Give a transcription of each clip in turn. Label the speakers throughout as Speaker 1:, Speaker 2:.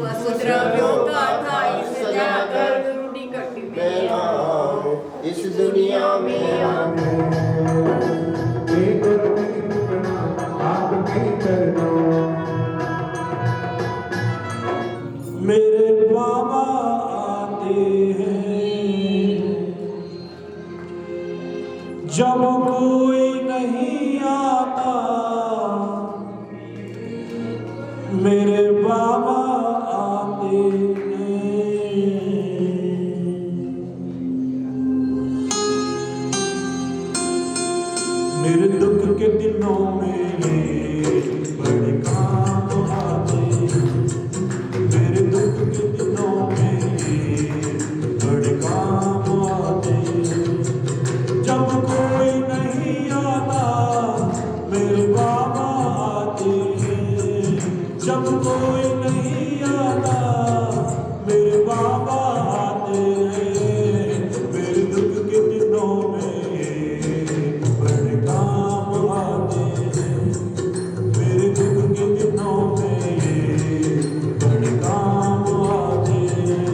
Speaker 1: वसुद्रव्यों का था सजाकर निकट में आओ, इस दुनिया में आओ।
Speaker 2: मेरे बाबा आते हैं जब कोई नहीं आता, मेरे बाबा आते हैं। मेरे दुख के दिनों में बड़े काम आते, मेरे दुख के दिनों में बड़े काम आते। जब कोई नहीं आता मेरे बाबा आते हैं, जब कोई नहीं आता मेरे बाबा आते हैं। मेरे दुख के दिनों में बड़े काम आते हैं, मेरे दुख के दिनों में बड़े काम आते हैं।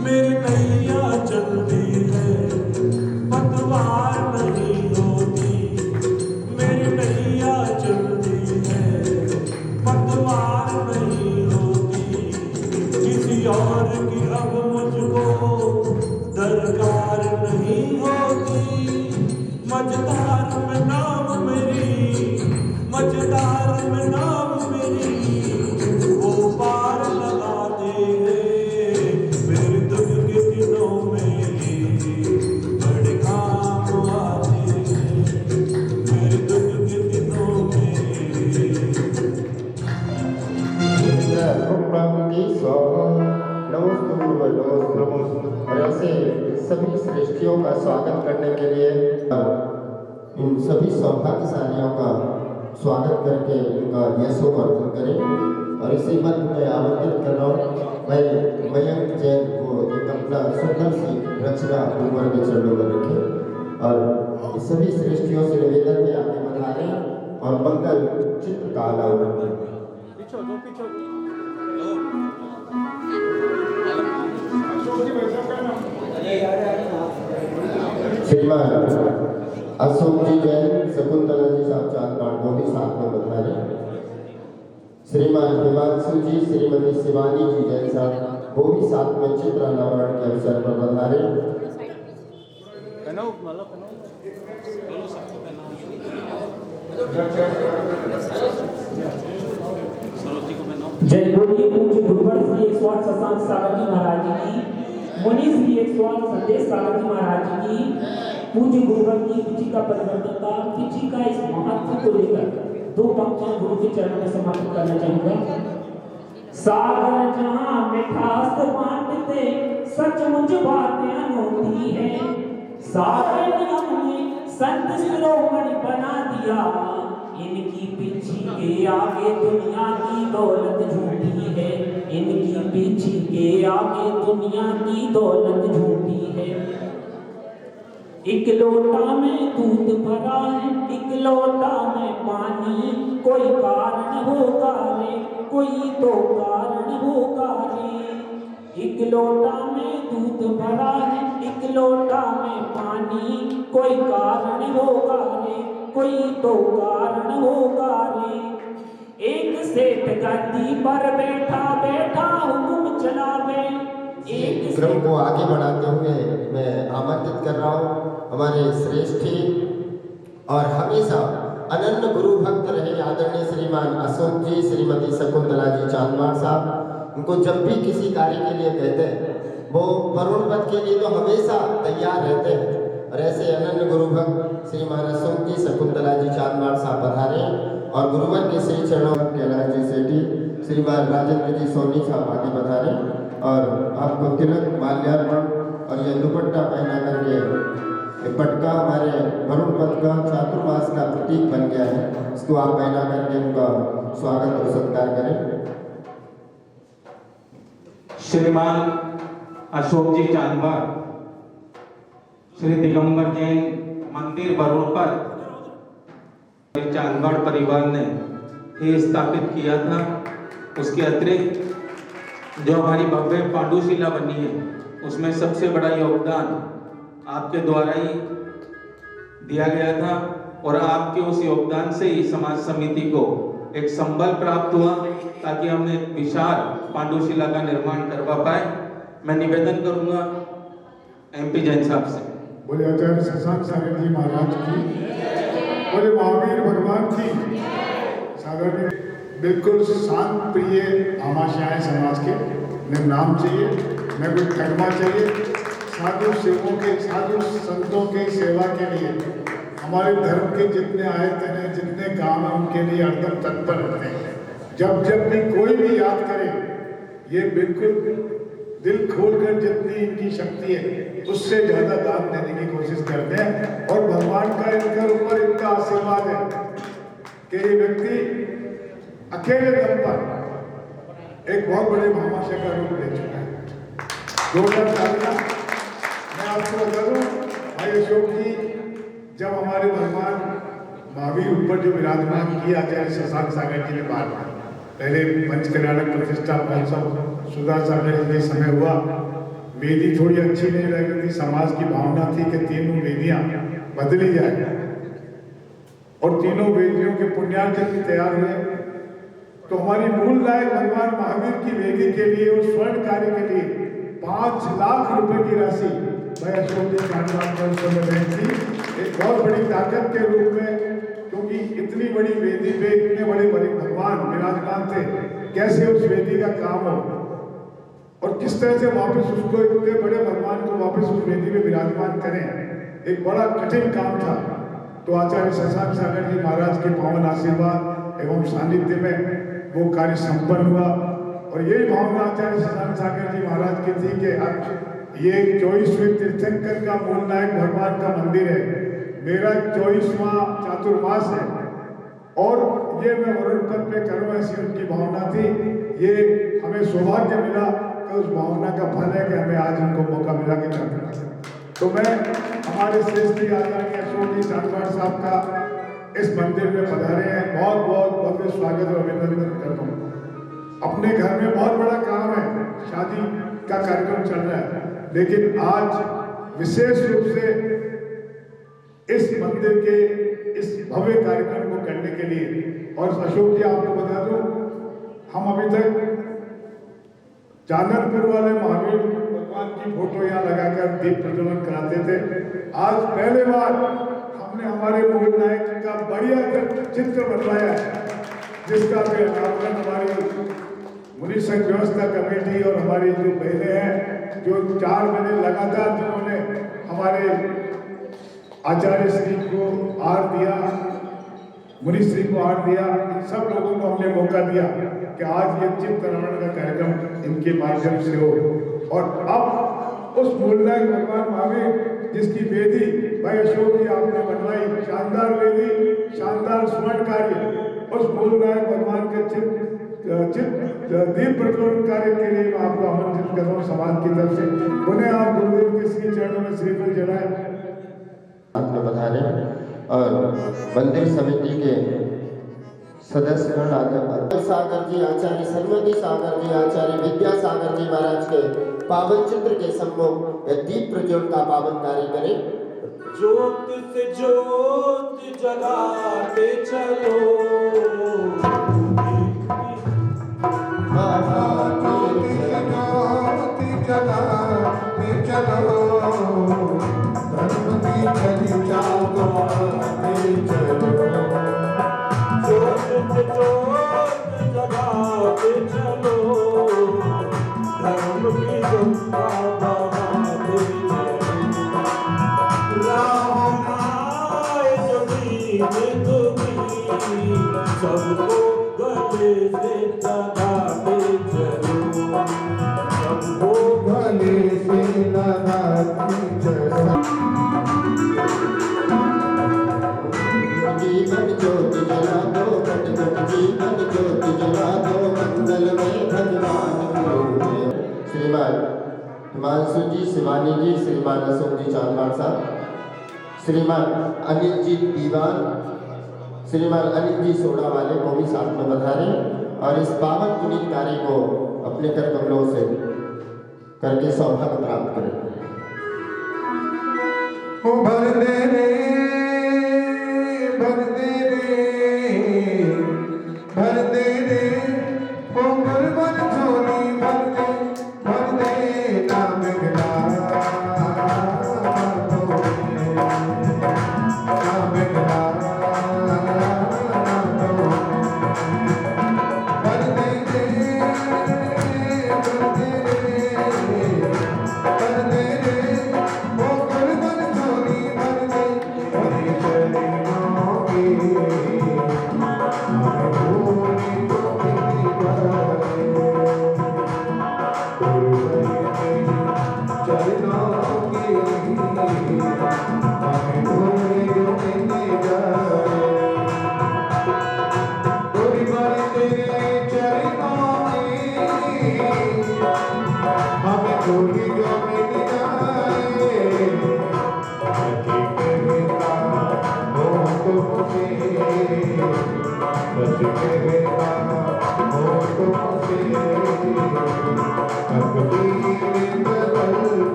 Speaker 2: मेरी नैया चलती है पतवार नहीं होती, मेरी नैया चलती है पतवार नहीं होती। किसी और की अब मुझको दरकार नहीं होती। मझधार में नाव मेरी, मझधार में नाव मेरी, वो पार लगाते हैं। मेरे दुख के दिनों में बड़े काम आते हैं, मेरे दुख के दिनों में।
Speaker 3: और ऐसे सभी श्रेष्ठियों का स्वागत करने के लिए इन सभी सौभाग्यशालियों का स्वागत करके उनका यशोवर्धन करें। और इसी मध्य में आमंत्रित कर रहा हूँ मैं मयंक जैन को एक अपना सुंदर सी रचना ऊपर के चरणों में रखें और सभी श्रेष्ठियों से निवेदन है आगे बढ़ाने और मंगल चित्र का अनावरण करें। श्रीमान अशोक जी जैन, शकुंतला जी साहब चांदमाड़ को भी साथ में बधाई। श्रीमान हिमांशु जी, श्रीमती शिवानी जी जैन साहब वो भी साथ में चित्र अनावरण के अवसर पर बधाई।
Speaker 4: जय बोलिए पूज्य गुरुवर श्री 108 शशांक सागर जी महाराज जी की, मुनि श्री 108 संदेश सागर जी महाराज जी की, पूज्य गुरुवर की पिछी का परिवर्तन का पिछी का इस महत्व को लेकर दो पंक्तियां गुरु के चरणों में समर्पित करना चाहूंगा। सागर जहां मिठास बांटते सचमुच बातें अनोखी है, सागर ने हमें संत शिरोमणि बना दिया, इनकी पीछी के आगे दुनिया की दौलत झूठी है, इनकी पीछी के आगे दुनिया की दौलत झूठी है। एक लोटा में दूध भरा है, एक लोटा में पानी, कोई कारण होगा रे, कोई तो कारण होगा रे। एक लोटा में दूध भरा है, एक लोटा में पानी, कोई कारण होगा रे, कोई तो कारण होगा रे। एक सेठ गद्दी पर बैठा बैठा हुक्म चलावे। एक
Speaker 3: क्रम को आगे बढ़ाते हुए मैं आमंत्रित कर रहा हूँ हमारे श्रेष्ठी और हमेशा अनन्य गुरु भक्त रहे आदरणीय श्रीमान अशोक जी, श्रीमती शकुंतला जी चांदमाड़ साहब। उनको जब भी किसी कार्य के लिए कहते हैं वो वरुण पद के लिए तो हमेशा तैयार रहते हैं। और ऐसे अनन्य गुरु भक्त श्रीमान अशोक जी, शकुंतला जी चांदमाड़ साहब पधारे और गुरुवर के श्री चरणों कैलाश जी सेठी, श्रीमान राजेंद्र जी सोनी साहब आगे पधारे। और आपको तिलक माल्यार्पण और ये दुपट्टा पहना करके ये पटका हमारे वरुण पद का चातुर्मास का प्रतीक बन गया है, इसको आप पहना करके उनका स्वागत और सत्कार करें।
Speaker 5: श्रीमान अशोक जी चांदवार, श्री दिगंबर जैन मंदिर बरुणपत चांदवाड़ परिवार ने ही स्थापित किया था। उसके अतिरिक्त जो हमारी भव्य पांडुशिला बनी है उसमें सबसे बड़ा योगदान आपके द्वारा ही दिया गया था और आपके उस योगदान से ही समाज समिति को एक संबल प्राप्त हुआ ताकि हमने एक विशाल पांडुशिला का निर्माण करवा पाए। मैं निवेदन करूंगा MP जैन साहब से।
Speaker 6: बोले आचार्य शशांक सागर जी महाराज की, बोले महावीर भगवान की। सागर में बिल्कुल शांत प्रिय आमाशाएं समाज के, न नाम चाहिए न कोई कर्मा चाहिए। साधु सेवों के, साधु संतों के सेवा के लिए हमारे धर्म के जितने आयतन हैं, जितने काम हैं, उनके लिए हरदम तत्पर रहते हैं। जब जब भी कोई भी याद करे, ये बिल्कुल दिल खोलकर जितनी इनकी शक्ति है उससे ज़्यादा दान देने की कोशिश करते हैं। और भगवान का इनके ऊपर इतना आशीर्वाद है कि ये व्यक्ति अकेले दम पर एक बहुत बड़े महाशय का रूप ले चुका है। 2004 में मैं आपको बता दूं, भाई अशोक जी जब हमारे भगवान महावीर ऊपर जो विराजमान किया आचार्य शशांक सागर जी ने बात, पहले पंचकल्याणक प्रतिष्ठा महोत्सव सुधा सागर जी के समय हुआ, वेदी थोड़ी अच्छी नहीं लग रही थी। समाज की भावना थी कि तीनों वेदियां बदली जाए और तीनों वेदियों के पुण्यार्जन भी तैयार हुए। तो हमारी मूल नायक भगवान महावीर की वेदी के लिए उस स्वर्ण कार्य के लिए 5 लाख रुपए की राशि मैं अशोक जी चांदवाड़ थी, एक बहुत बड़ी ताकत के रूप में, क्योंकि इतनी बड़ी वेदी पे इतने बड़े बड़े भगवान विराजमान थे, कैसे उस वेदी का काम हो और किस तरह से वापस उसको इतने बड़े भगवान को वापस उस वेदी में विराजमान करें, एक बड़ा कठिन काम था। तो आचार्य शशांक सागर जी महाराज के पावन आशीर्वाद एवं सानिध्य में वो कार्य संपन्न हुआ। और यही भावना आचार्य शशांक सागर जी महाराज की थी कि ये 24वें तीर्थंकर का मूल नायक भगवान का मंदिर है, मेरा 24वां चातुर्मास है और ये मैं वरुण पद पे करूँ, ऐसी उनकी भावना थी। ये हमें सौभाग्य मिला कि उस भावना का फल है कि हमें आज उनको मौका मिला कि चातुर्मास। तो मैं हमारे श्रेष्ठ आदरणीय अशोक जी चांदवाड़ साहब का इस मंदिर में पधारे हैं, बहुत बहुत भव्य स्वागत और अभिनंदन करता हूँ। अपने घर में बहुत बड़ा काम है, शादी का कार्यक्रम चल रहा है, लेकिन आज विशेष रूप से इस मंदिर के इस भव्य कार्यक्रम को करने के लिए, और अशोक जी आपको बता दूं, हम अभी तक चांदनपुर वाले महावीर भगवान की फोटो यहाँ लगाकर दीप प्रज्वलन कराते थे। आज पहले बार हमने हमारे मूल नायक का बढ़िया चित्र बनवाया है, जिसका भी अनावरण हमारी मुनि संघ व्यवस्था कमेटी और हमारी जो बहनें हैं, जो 4 महीने लगातार जिन्होंने हमारे आचार्य श्री को आर दिया, मुनि श्री को आर दिया, इन सब लोगों को हमने मौका दिया कि आज ये चित्तनारायण का कार्यक्रम इनके माध्यम से हो। और अब उस मूल नायक भगवान महावीर जिसकी वेदी भाई अशोक जी आपने बनवाई, शानदार वेदी, शानदार स्वर्ण कार्य, उस मूल नायक भगवान के दीप प्रज्वलन कार्य के लिए मैं आपको आमंत्रित कर रहा हूँ समाज की तरफ से। उन्हें आप गुरुदेव के श्री चरणों में श्रीफल चढ़ाएं।
Speaker 3: आपने बधाने और मंदिर समिति के सदस्यगण आचार्य सागर जी, आचार्य सरस्वती सागर जी, आचार्य विद्या सागर जी महाराज के पावन चित्र के सम्मुख दीप प्रज्वलन का पावन कार्य करें।
Speaker 2: ज्योत से ज्योत जगाते चलो,
Speaker 6: जगाते चलो, धर्म की चली जाते चलो,
Speaker 2: ज्योत से ज्योत जगाते चलो, धर्म की ज्योत बढ़ाते चलो, राम आए सबको गले से लगाते चलो,
Speaker 3: हिमांशु जी, शिवानी जी, श्रीमान अशोक जी चांदवाड़ साहब, श्रीमान अनिल जी दीवान, श्रीमान अनिल जी सोडा वाले को भी साथ में बधाएं और इस पावन पुनीत कार्य को अपने कर कमलों से करके सौभाग्य प्राप्त करें।
Speaker 2: ओ भर दे रे, भर दे रे, भर दे रे, ओ भर भर झोली भर दे ना बिगड़ा, ना बिगड़ा, भर दे रे, भर दे रे, भर दे रे, ओ भर भर झोली भर दे, हरी चरणों की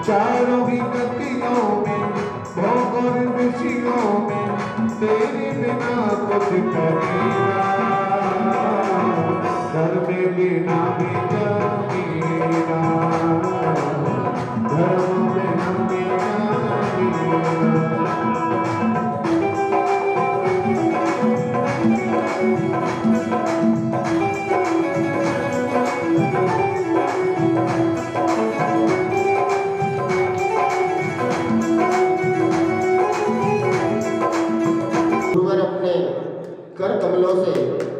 Speaker 2: चारों ही गतियों में, भोगों विषयों में, तेरे बिना कुछ करेगा, घर में बिना भी जाएगा, धर्म में हम भी जाएगा।
Speaker 3: कर कमलों से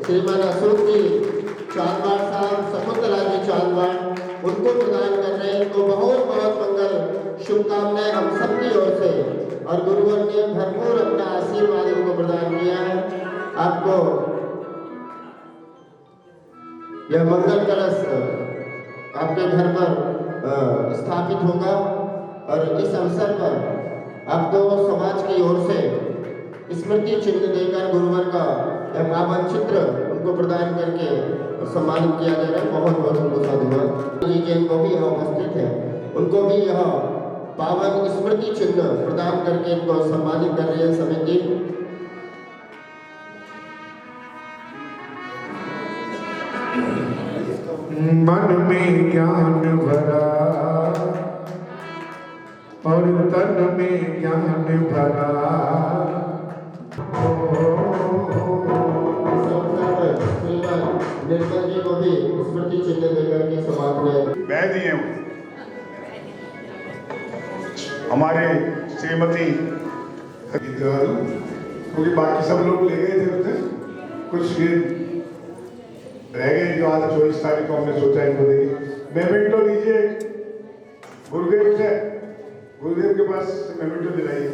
Speaker 3: श्रीमान अशोक जी चांदवाड़ साहब, शकुंतला जी चांदवाड़, उनको प्रदान कर रहे हैं। इनको बहुत बहुत मंगल शुभकामनाएं हम सबकी ओर से, और गुरुवर ने भरपूर अपना आशीर्वाद इनको प्रदान किया है। आपको यह मंगल कलश आपके घर पर स्थापित होगा, और इस अवसर पर आपको समाज की ओर से स्मृति चिन्ह देकर गुरुवर का यह पावन चित्र उनको प्रदान करके सम्मानित किया जा रहा है। बहुत बहुत उनको साधुवाद। जी जिनको भी यहाँ उपस्थित है, उनको भी यह पावन स्मृति चिन्ह प्रदान करके इनको सम्मानित कर रही है समिति।
Speaker 2: मन में ज्ञान भरा और तन में ज्ञान भरा,
Speaker 3: निर्मल जी को भी स्मृति चिन्ह देकर के समाज में
Speaker 6: मैं दिए हूँ। हमारे श्रीमती, क्योंकि बाकी सब लोग ले गए थे उसे, कुछ रह गए जो आज 24 तारीख को हमने सोचा इनको देंगे। मेमेंटो लीजिए गुरुदेव से, गुरुदेव के पास मेमेंटो दिलाइए।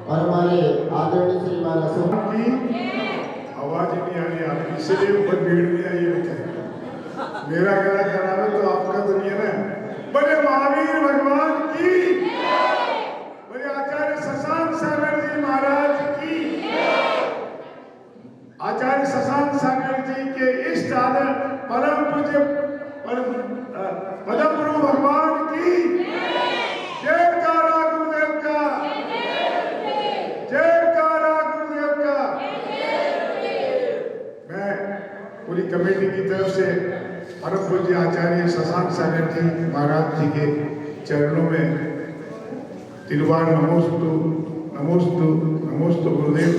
Speaker 3: और हमारे आदरणीय श्रीमान अशोक
Speaker 6: की आवाज ही नहीं आ रही आपकी, इसीलिए ऊपर भीड़ नहीं आई है बेचारे। मेरा गला खराब है तो आपका तो नहीं है ना। बड़े महावीर भगवान की, बड़े आचार्य शशांक सागर जी महाराज की, आचार्य शशांक सागर जी के इष्ट आदर परम पूज्य पदम गुरु भगवान की जयकारा गुरुदेव का, जयकारा गुरुदेव का। मैं पूरी कमेटी की तरफ से परम पूज्य आचार्य शशांक सागर जी महाराज जी के चरणों में तिरुवार नमोस्तु नमोस्तु नमोस्तु गुरुदेव।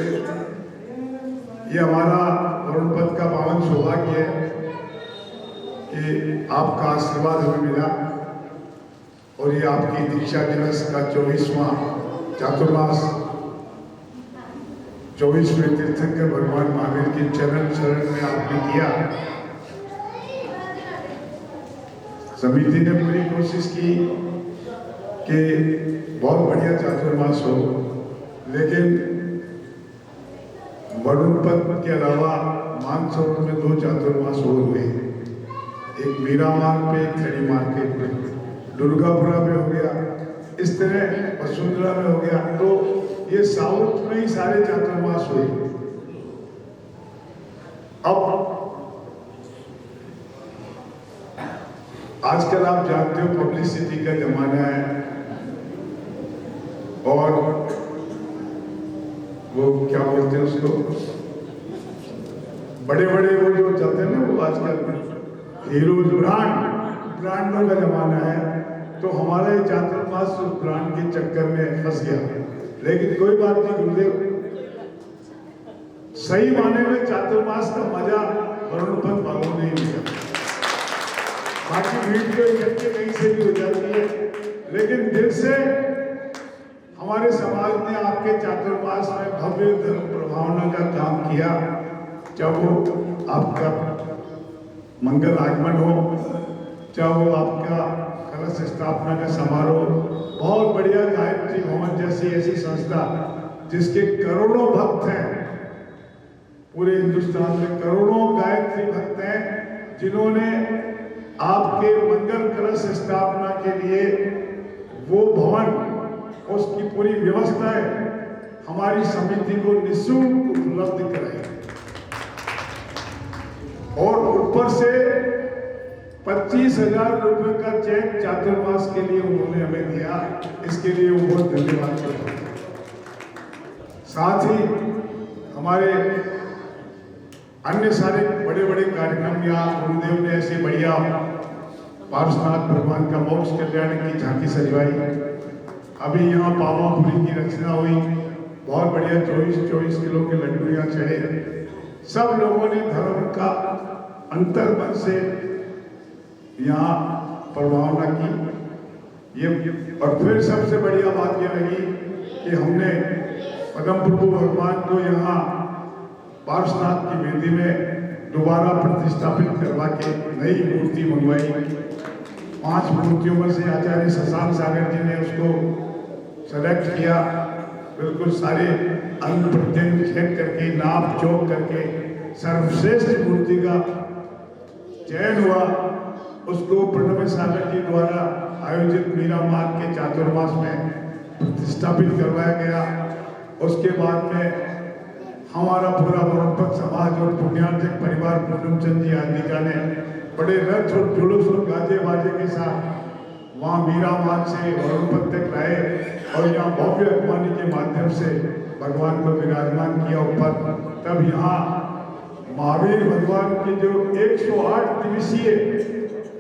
Speaker 6: ये हमारा वरुण पद का पावन सौभाग्य है कि आपका आशीर्वाद हमें मिला और ये आपकी दीक्षा दिवस का 24वां चातुर्मास 24वें तीर्थंकर भगवान महावीर के चरण शरण में आपने किया। समिति ने पूरी कोशिश की कि बहुत बढ़िया चातुर्मास हो, लेकिन वरुण पद के अलावा मानसरोवर में 2 चातुर्मास और हुए, एक मीरा मार्ग पे, एक खड़ी मार्केट पे, दुर्गापुरा में हो गया, इस तरह वसुंधरा में हो गया। तो ये साउथ में ही सारे चातुर्मास हुए। अब आजकल आप जानते हो पब्लिसिटी का जमाना है और वो क्या बोलते हैं उसको, बड़े बड़े वो जो चलते हैं ना, वो आजकल हीरोज ब्रांडों का जमाना है। तो हमारा ये चातुर्मास उस ब्रांड के चक्कर में फंस गया। लेकिन कोई बात नहीं गुरुदेव, सही माने में चातुर्मास का मजा वरुण पद वालों ने ही लिया। बाकी वीडियो इकट्ठे कहीं से भी हो जाती है, लेकिन दिल से हमारे समाज ने आपके चातुर्मास में भव्य धर्म प्रभावना का काम किया। चाहे वो आपका मंगल आगमन हो, चाहे वो आपका कलश स्थापना का समारोह, बहुत बढ़िया गायत्री भवन जैसी ऐसी संस्था जिसके करोड़ों भक्त हैं, पूरे हिंदुस्तान में करोड़ों गायत्री भक्त हैं, जिन्होंने आपके मंगल कलश स्थापना के लिए वो भवन, उसकी पूरी व्यवस्था है, हमारी समिति को निःशुल्क उपलब्ध कराई और ऊपर से 25,000 रुपए का चेक चातुर्मास के लिए उन्होंने हमें दिया। इसके लिए वो बहुत धन्यवाद करता हूं। साथ ही हमारे अन्य सारे बड़े बड़े कार्यक्रम, यहाँ गुरुदेव ने ऐसे बढ़िया पार्श्वनाथ भगवान का मोक्ष कल्याण की झांकी सजवाई। अभी यहाँ पावापुरी की रचना हुई, बहुत बढ़िया 24 किलो के लड्डू यहाँ चढ़े। सब लोगों ने धर्म का अंतर्मन से यहाँ प्रभावना की। ये और फिर सबसे बढ़िया बात यह लगी कि हमने पदम प्रभु भगवान को यहाँ पार्श्वनाथ की वेदी में दोबारा प्रतिष्ठापित करवा के नई मूर्ति मंगवाई। 5 मूर्तियों में से आचार्य शशांक सागर जी ने उसको सेलेक्ट किया, बिल्कुल सारे अंग प्रत्यंग छेद करके, नाप जोक करके सर्वश्रेष्ठ मूर्ति का चयन हुआ। उसको प्रणव सागर जी द्वारा आयोजित मीरा मार्ग के चातुर्मास में प्रतिष्ठापित करवाया गया। उसके बाद में हमारा पूरा वरुणपद समाज और पुण्यार्जक परिवार पूनमचंद जी आदिका ने बड़े रथ और जुलूस और गाजे बाजे के साथ वहाँ मीरा मार्ग से वरुणपद तक लाए और यहाँ भव्य अगवानी के माध्यम से भगवान को विराजमान किया ऊपर। तब यहाँ महावीर भगवान के जो 108 दिवसीय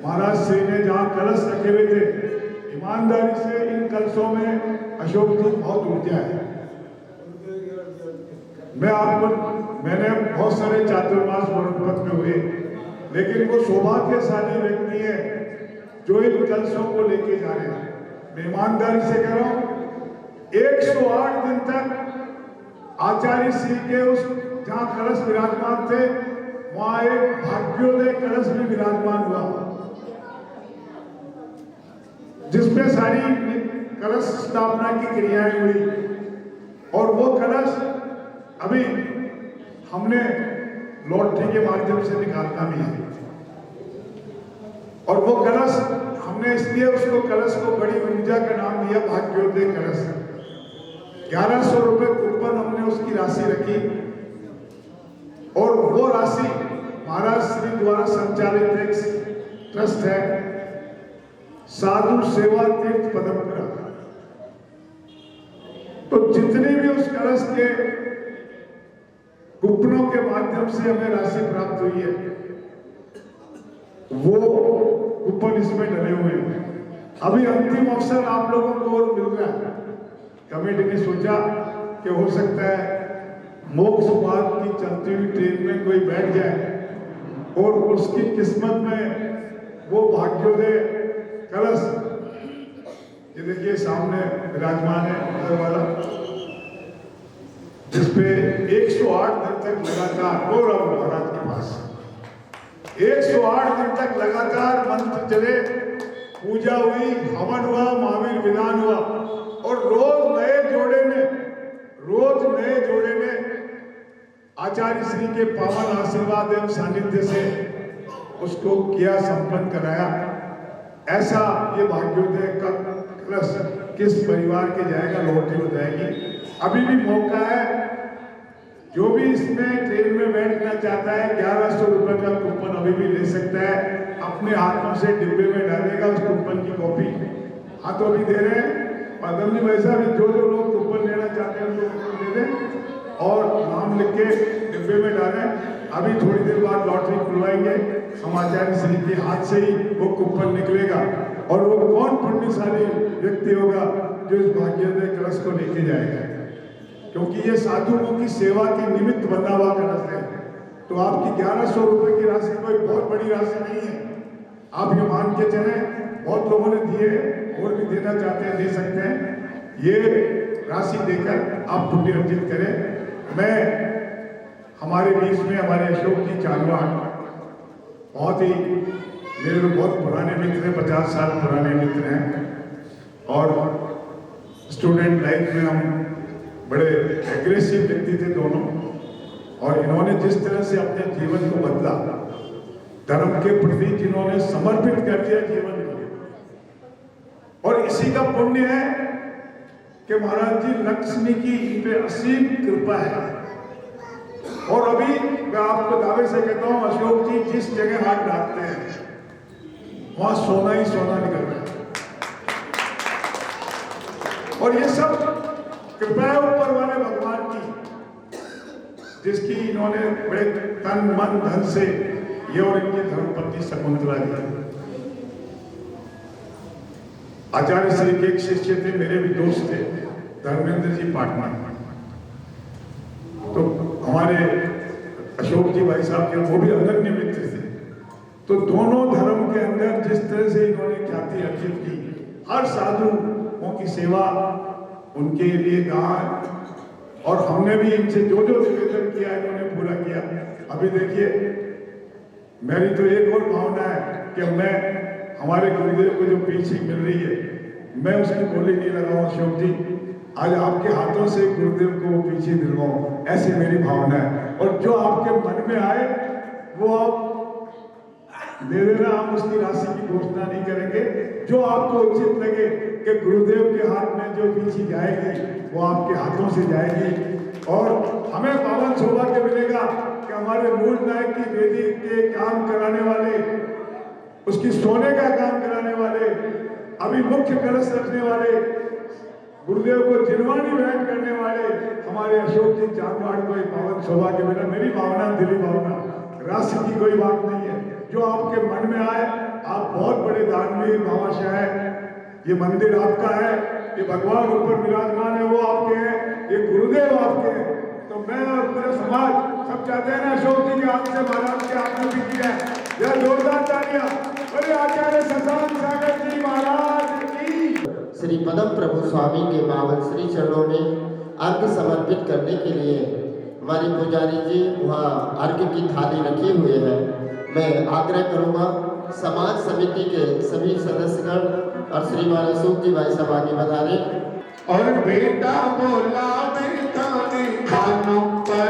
Speaker 6: महाराज श्री ने जहाँ कलश रखे हुए थे, ईमानदारी से इन कलशों में अशोक जी बहुत ऊर्जा है। मैंने बहुत सारे चातुर्मास वरुणपद में हुए, लेकिन वो सौभाग्यशाली व्यक्ति है जो इन कलशों को लेके जा रहे हैं। मैं ईमानदारी से कह रहा हूं, 108 दिन तक आचार्य श्री के उस जहां कलश विराजमान थे, वहां एक भाग्योदय कलश भी विराजमान हुआ, जिसपे सारी कलश स्थापना की क्रियाएं हुई और अभी हमने लॉटरी के माध्यम से निकालना भी है। और वो कलश हमने इसलिए उसको कलश को बड़ी ऊर्जा का नाम दिया भाग्योदय कलश। 1100 रुपए कूपन हमने उसकी राशि रखी और वो राशि महाराज श्री द्वारा संचालित एक ट्रस्ट है साधु सेवा तीर्थ पदमपुरा। तो जितनी भी उस कलश के कूपनों के माध्यम से हमें राशि प्राप्त हुई है वो कूपन इसमें डले हुए हैं। अभी अंतिम अवसर आप लोगों को और मिल रहा है। कमेटी ने सोचा कि हो सकता है मोक्ष मार्ग की चलती हुई ट्रेन में कोई बैठ जाए और उसकी किस्मत में वो भाग्योदय कलश, ये देखिए सामने विराजमान है उधर वाला, जिसपे 108 दिन तक लगातार गौरव महाराज के पास 108 दिन तक लगातार मंत्र चले, पूजा हुई, हवन हुआ, महावीर विधान हुआ और रोज नए जोड़े में आचार्य श्री के पावन आशीर्वाद एवं सानिध्य से उसको किया संपन्न कराया। ऐसा ये भाग्योदय का कलश किस परिवार के जाएगा, लॉटरी हो जाएगी। अभी भी मौका है, जो भी इसमें ट्रेन में बैठना चाहता है 1100 रुपए का कूपन अभी भी ले सकता है। अपने हाथों से डिब्बे में डालेगा उस कूपन की कॉपी, हाथों भी दे रहे हैं। पदम जी वैसा भी जो लोग कूपन लेना चाहते हैं उनको कूपन दे दें और नाम लिख के डिब्बे में डालें। अभी थोड़ी देर बाद लॉटरी खुलवाएंगे, हम आचार्य श्री के हाथ से ही वो कूपन निकलेगा और वो कौन पुण्यशाली व्यक्ति होगा जो इस भाग्योदय कलश को लेके जाएगा, क्योंकि ये साधुओं की सेवा के निमित्त बंधा हुआ कलश है। तो आपकी 1100 रुपए की राशि कोई बहुत बड़ी राशि नहीं है। आप ये मान के चले, बहुत लोगों ने दिए और भी देना चाहते हैं, दे सकते हैं। ये राशि देकर आप पुण्य अर्जित करें। मैं हमारे बीच में हमारे अशोक जी चालवान बहुत ही मेरे बहुत पुराने मित्र हैं, 50 साल पुराने मित्र हैं और स्टूडेंट लाइफ में हम बड़े एग्रेसिव व्यक्ति थे दोनों। और इन्होंने जिस तरह से अपने जीवन को बदला, धर्म के प्रति जिन्होंने समर्पित कर दिया जीवन को, और इसी का पुण्य है कि महाराज जी लक्ष्मी की इन पे असीम कृपा है। और अभी मैं आपको दावे से कहता हूं, अशोक जी जिस जगह हाथ डालते हैं वहां सोना ही सोना निकल रहा है। और ये सब कृपा है ऊपर वाले भगवान की, जिसकी इन्होंने बड़े तन मन धन से ये और इनकी धर्मपत्नी शकुंतला जी, आचार्य श्री के एक शिष्य थे, मेरे भी दोस्त थे, धर्मेंद्र जी पाटना। तो हमारे अशोक जी भाई साहब के वो भी अनन्य मित्र थे। तो दोनों धर्म के अंदर जिस तरह से इन्होंने ख्याति अर्जित की, हर साधुओं की सेवा, उनके लिए दान, और हमने भी इनसे जो निवेदन किया इन्होंने पूरा किया। अभी देखिए मेरी तो एक और भावना है कि मैं हमारे गुरुदेव को जो पीछे मिल रही है, मैं उसकी बोली नहीं लगाऊं अशोक जी, आज आपके हाथों से गुरुदेव को वो पीछे दिलवाऊं, ऐसी मेरी भावना है। और जो आपके मन में आए वो आप दे देना, हम उसकी राशि की घोषणा नहीं करेंगे। जो आपको उचित लगे कि गुरुदेव के हाथ में जो पीछे जाएगी वो आपके हाथों से जाएगी। और हमें पावन सौभाग्य मिलेगा कि हमारे मूल नायक की वेदी के काम कराने वाले, उसकी सोने का काम कराने वाले, अभी मुख्य कलश रखने वाले, गुरुदेव को जिनवानी भेंट करने वाले हमारे अशोक जी चांदवाड़ को एक पावन सौभाग्य मिला। मेरी भावना, दिली भावना, राशि की कोई बात नहीं है। जो आपके मन में आए, आप बहुत बड़े दानवीर महाशय है, ये मंदिर आपका है, ये भगवान ऊपर विराजमान है वो आपके हैं, ये गुरुदेव आपके हैं। तो मैं और पूरा समाज सब चाहते हैं ना अशोक जी के हाथ से महाराज के हाथ में भी किया है। यह जोरदार तालियां बड़े आचार्य शशांक सागर जी महाराज की।
Speaker 3: श्री पदम प्रभु स्वामी के पावन श्री चरणों में अर्घ्य समर्पित करने के लिए हमारे पुजारी जी वहाँ अर्घ्य की थाली रखे हुए हैं। मैं आग्रह करूँगा समाज समिति के सभी सदस्यगण और श्रीमान अशोक जी भाई साहब आगे बता रहे।
Speaker 2: और बेटा बोला बेटा ने खानों पर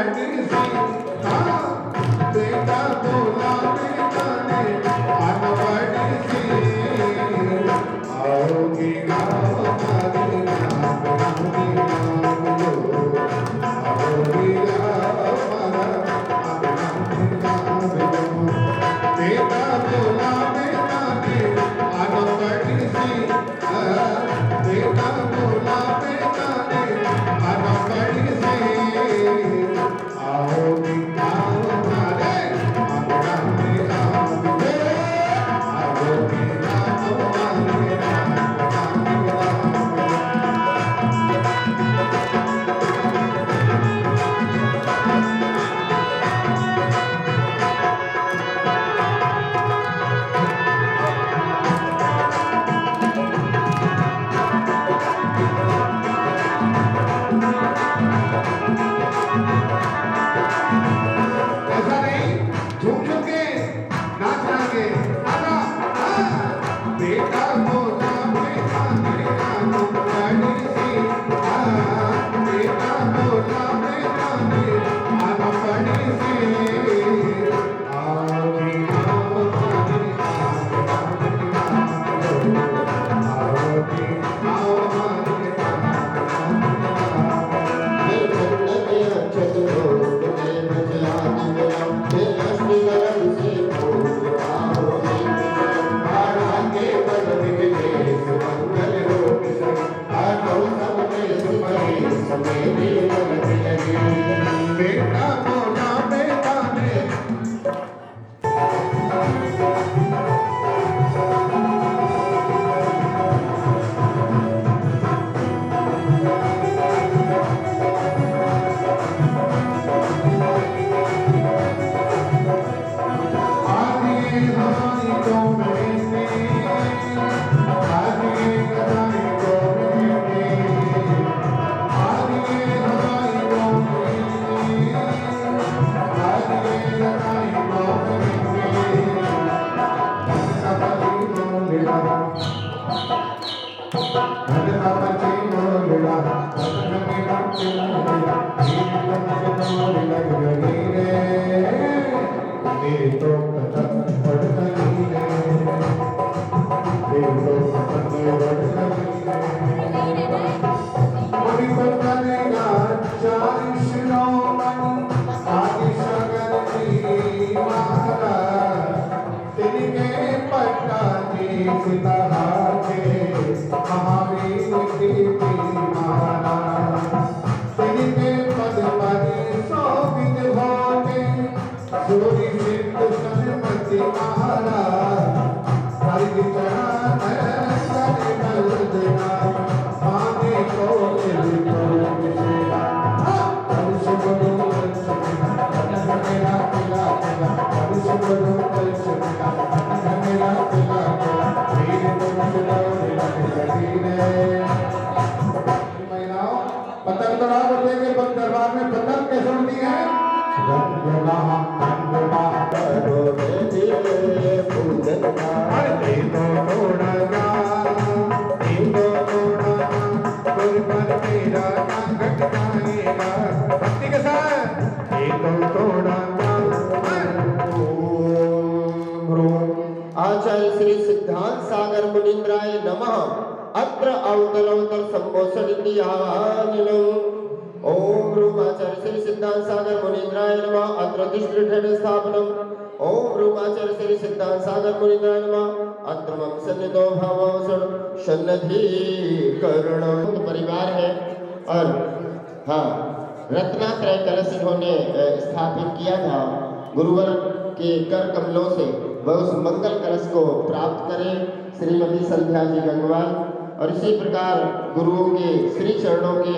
Speaker 2: पतंग तो रात होते के दरबार में पतंग कैसे उड़ती है? भक्ति के साथ
Speaker 3: आचार्य श्री सिद्धांत सागर मुनीन्द्राय नमः। अत्र अवतलोत्तर संबोधयति आनिलम्। ओम रूप आचार्य श्री सिद्धांत सागर मुनीन्द्राय नमः। अत्र तिष्ठित स्थापनम्। ओम रूप आचार्य श्री सिद्धांत सागर मुनीन्द्राय नमः। अत्र मम सन्निधो भाववसण सन्निधिकरणम्। परिवार है और हाँ, रत्नात्रय कलश इन्होंने स्थापित किया था। गुरुवर के कर कमलों से वह उस मंगल कलश को प्राप्त करें, श्रीमती संध्या जी गंगवाल। और इसी प्रकार गुरुओं के श्री चरणों के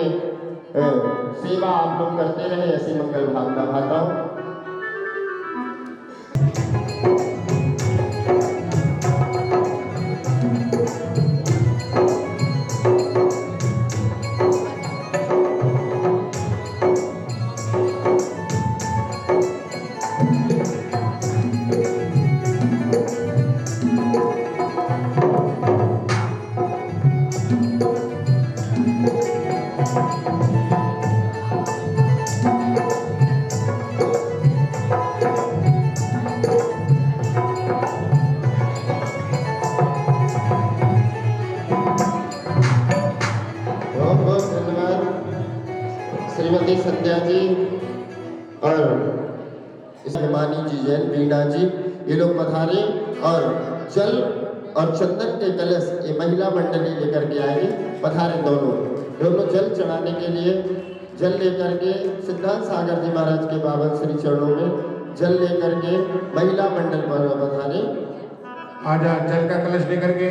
Speaker 3: सेवा आप लोग करते रहे, ऐसी मंगल भावना भाता हूँ। श्रीमती संध्या जी और हिमानी जी, जैन वीणा जी, ये लोग पधारे और जल और चंदन के कलश ये महिला मंडली लेकर के आएंगे। पधारे दोनों जल चढ़ाने के लिए जल लेकर के सिद्धांत सागर जी महाराज के पावन श्री चरणों में जल लेकर के महिला मंडल पर पधारे।
Speaker 2: आजा जल का कलश लेकर के।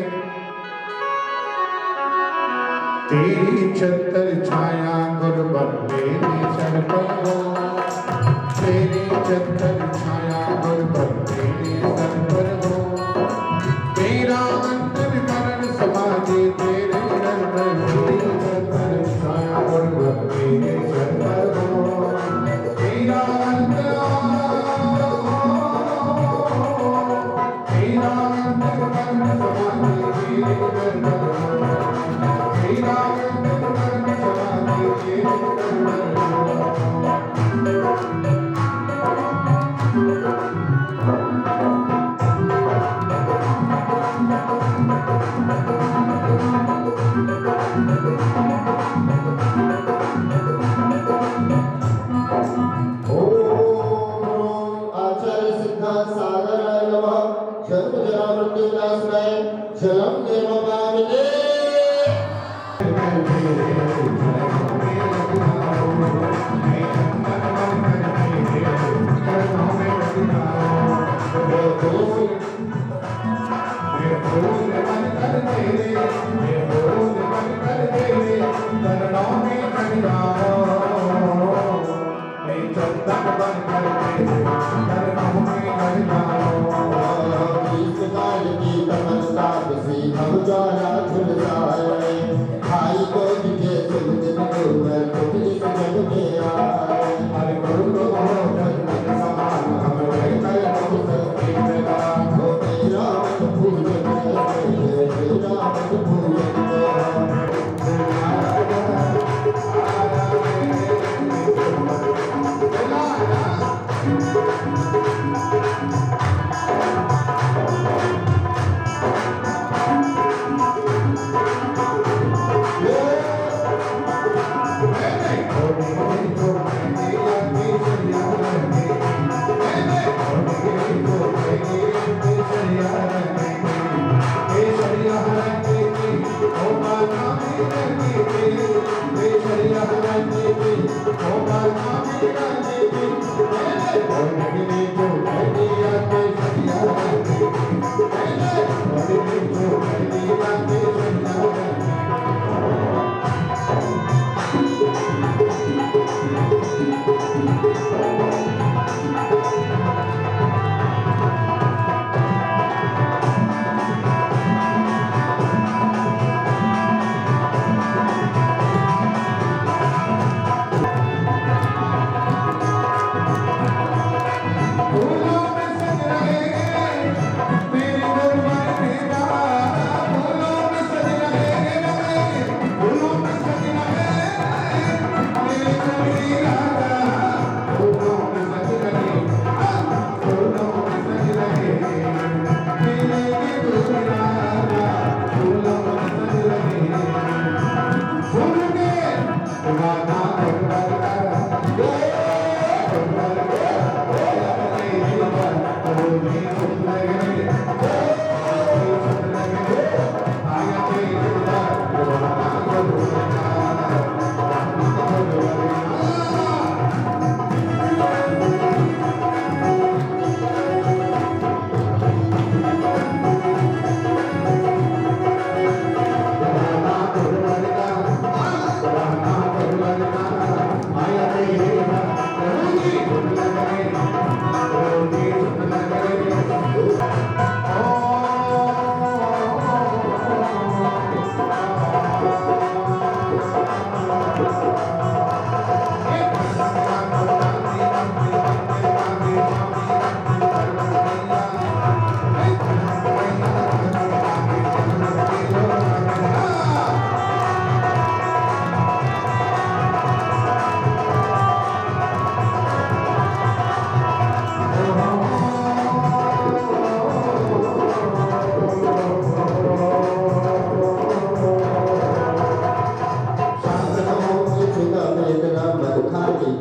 Speaker 2: तेरी छतर छाया गुरबर तेरी सर पर हो, तेरी छतर छाया गुरबर तेरी सर पर हो। तेरा अंतर मरण समाधि तेरे नर पर, तेरी छतर छाया गुरबर तेरे सर पर हो। तेरा अंतर मरण समाधि तेरे नर पर हो। तेरा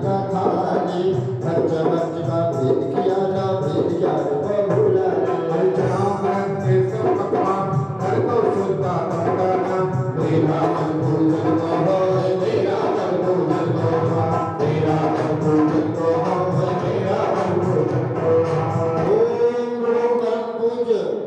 Speaker 3: का खाली बच्चा बच्चा का भेद किया ना भेद यार बहुला
Speaker 2: हर जनाब से सब पकवान हर तो सुनता करता नाम
Speaker 3: मेरा मन पूजन को हो मेरा मन पूजन को हो मेरा मन पूजन को हो मेरा मन पूजन को हो ओम मन पूजन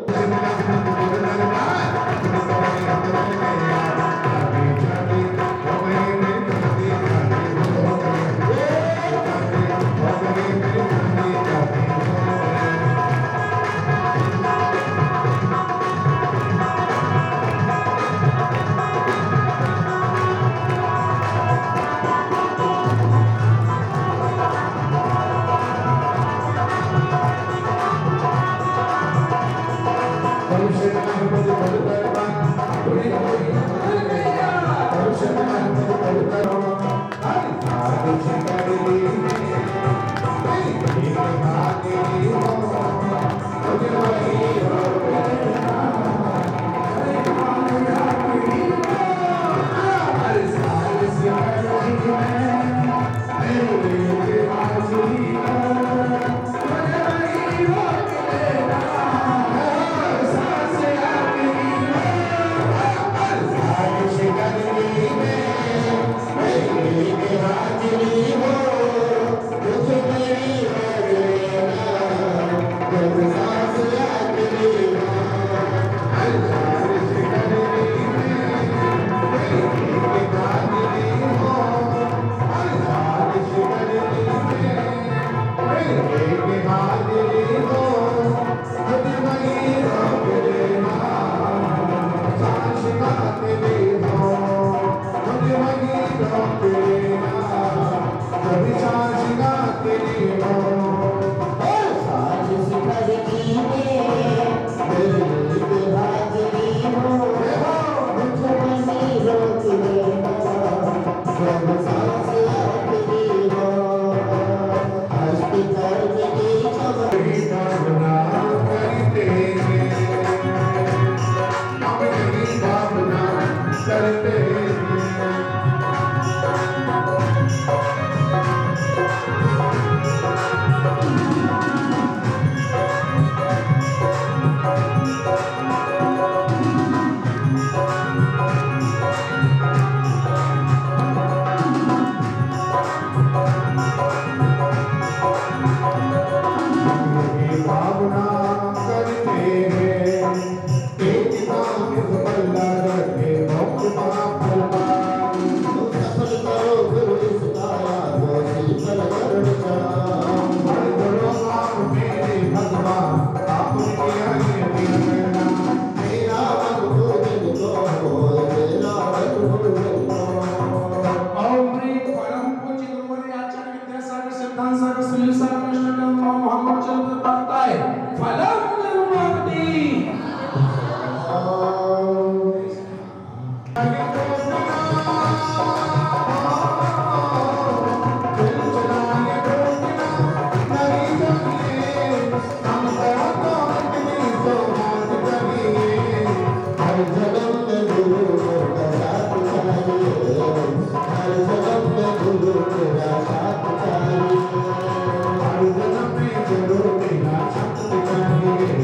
Speaker 2: Thank you.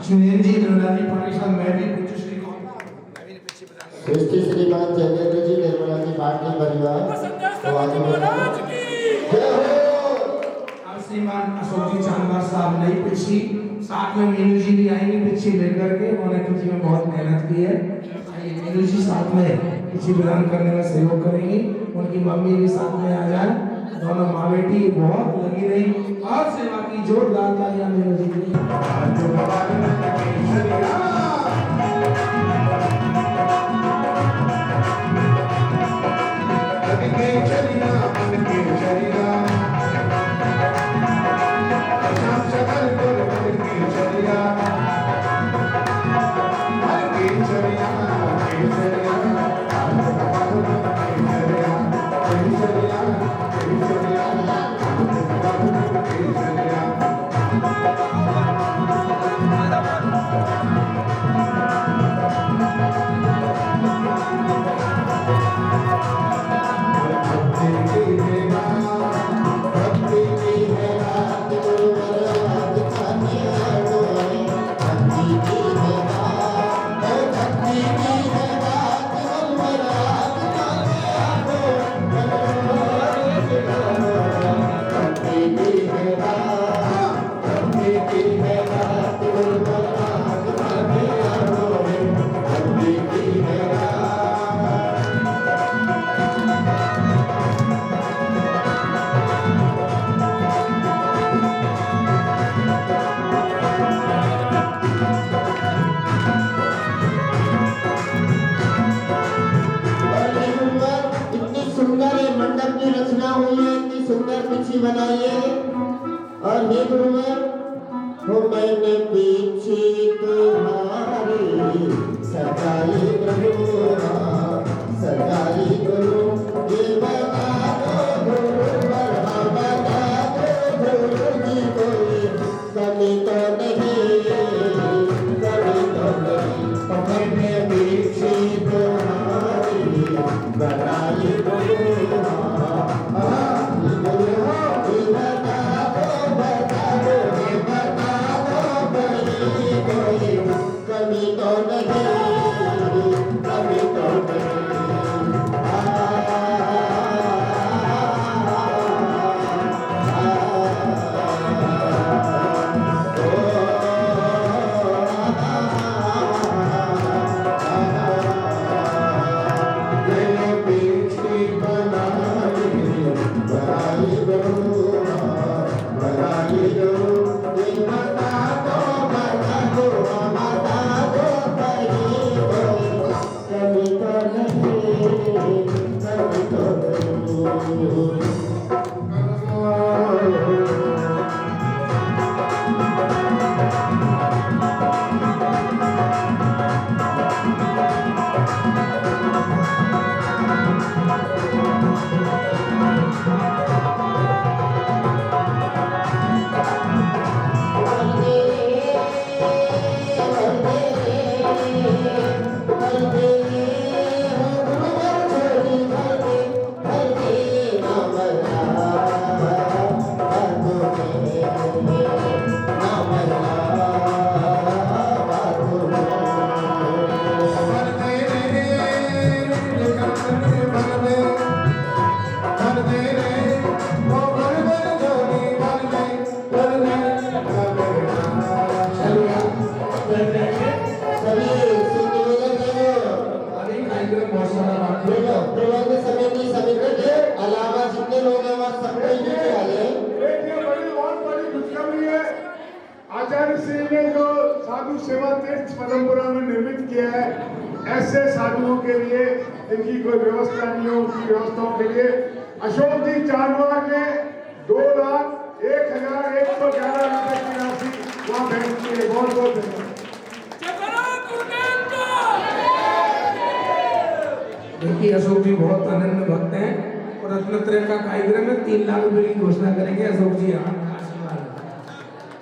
Speaker 2: सुनील जी निर्मलानी पांडे साहब, मैं भी कुछ श्री
Speaker 3: सृष्टि श्रीमान जयेंद्र जी निर्मला जी पाटिल परिवार तो आगे
Speaker 7: महाराज की
Speaker 3: जय हो।
Speaker 2: अब श्रीमान अशोक जी चांदवार साहब नई पिछी, साथ में मीनू जी भी आएंगे पिछी लेकर के, उन्होंने पिछी में बहुत मेहनत की है। आइए मीनू जी साथ में पिछी प्रदान करने में सहयोग करेंगी, उनकी मम्मी भी साथ में आ जाए, दोनों माँ बेटी बहुत लगी रही और सेवा की जोरदार तालियां मीनू जी की।
Speaker 3: सुंदर पिछी बनाइए और हे गुरुवर हो मैंने पीछे तुम्हारी सगाई प्रभु सगाई गुरु ये बता दो गुरुवर बता दो गुरु जी कोई कमी तो नहीं मैंने पीछे तुम्हारी बनाई गुरु कमी तो नहीं कमी तो ना महिला बाथरूम में। प्रबंध समिति समिति के अलावा जितने लोग हैं वह सब कोई नीचे आ जाए।
Speaker 6: बहुत बड़ी खुशखबरी है। आचार्य श्री ने जो साधु सेवा तीर्थ पदमपुरा में निर्मित किया है, ऐसे साधुओं के लिए इनकी कोई व्यवस्था नहीं हो, उनकी व्यवस्थाओं के लिए अशोक जी चांदवार ने 2,01,111 रुपए की राशि वहाँ भेज की है। बहुत बहुत धन्यवाद।
Speaker 7: देखिए अशोक जी बहुत अनन्य भक्त हैं और रत्नत्रय का कार्यक्रम में 3 लाख रुपए की घोषणा करेंगे। अशोक जी आशीर्वाद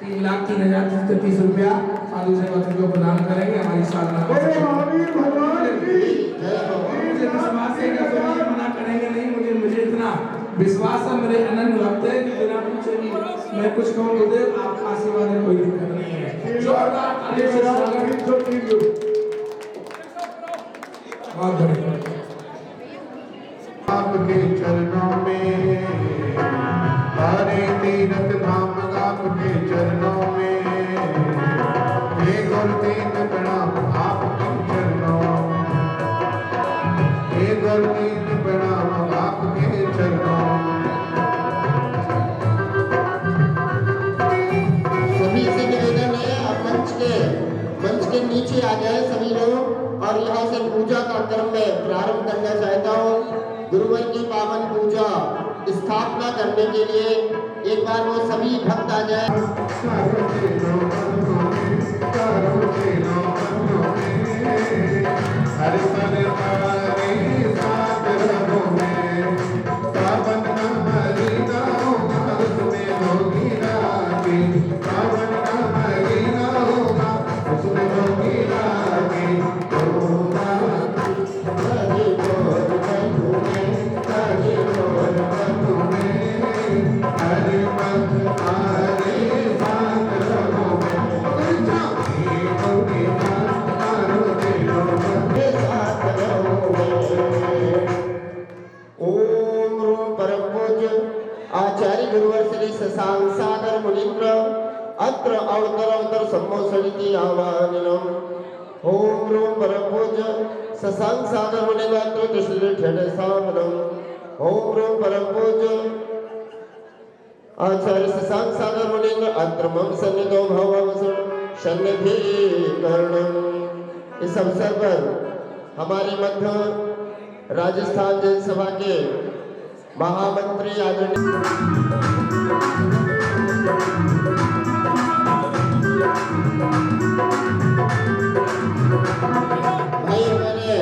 Speaker 7: 3,03,030 रुपया साधु सेवा को प्रदान करेंगे। हमारी साधना
Speaker 6: महावीर भगवान की
Speaker 7: मुझे विश्वास है कि अशोक जी मना करेंगे नहीं। मुझे इतना विश्वास है, मेरे अनन्य भक्त है कि बिना पूछे भी मैं कुछ कहूँ तो दे आपका आशीर्वाद है, कोई दिक्कत नहीं है। जोरदार बहुत बढ़िया।
Speaker 2: आपके चरणों में हरे तीरथ धाम, आपके चरणों में हे गुरुदीन प्रणाम, आपके चरणों हे गुरुदीन प्रणाम, आपके चरणों।
Speaker 3: सभी से निवेदन है आप मंच के नीचे आ जाए सभी लोग और यहाँ से पूजा का क्रम में प्रारंभ करना चाहता हूँ। गुरुवर की पावन पूजा स्थापना करने के लिए एक बार वो सभी भक्त आ जाए। आचार्य गुरुवर श्री शशांक सागर मुनीन्द्र अत्र अवतर सम्मोषणिति आवाहनम। ओम रूम परम पूज्य शशांक सागर मुनीन्द्र त्रिशूल ठेड़े सामनम। ओम रूम परम पूज्य आचार्य शशांक सागर मुनीन्द्र अत्र मम सन्निधो भवसुर सन्निधि करणम। इस अवसर पर हमारे मध्य राजस्थान जनसभा के महामंत्री आदरणीय भाई हमारे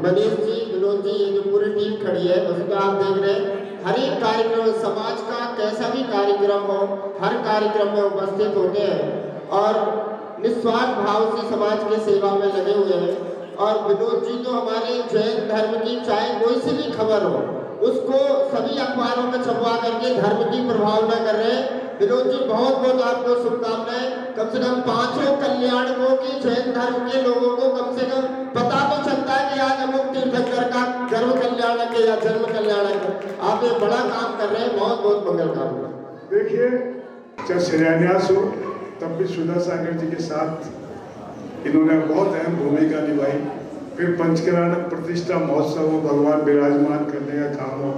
Speaker 3: मनीष जी, विनोद जी, ये जो पूरी टीम खड़ी है उसमें आप देख रहे हैं हर एक कार्यक्रम समाज का कैसा भी कार्यक्रम हो हर कार्यक्रम में उपस्थित होते हैं और निस्वार्थ भाव से समाज के सेवा में लगे हुए हैं। और विनोद जी तो हमारे जैन धर्म की चाहे कोई सी भी खबर हो उसको सभी अखबारों में छपवा करके धर्म की प्रभाव में कर रहे हैं। विनोद जी बहुत बहुत आपको शुभकामनाएं। कम से कम 5 कल्याणकों की जैन धर्म के लोगों को कम से कम पता तो चलता है कि आज अमुक तीर्थंकर का गर्भ कल्याणक है या जन्म कल्याणक है। आप ये बड़ा काम कर रहे हैं, बहुत बहुत मंगल कामना।
Speaker 6: देखिए चाहे शिलान्यास हो तब भी सुधा सागर जी के साथ इन्होंने बहुत अहम भूमिका निभाई। फिर पंचकरानक प्रतिष्ठा महोत्सव हो, भगवान विराजमान करने का काम हो,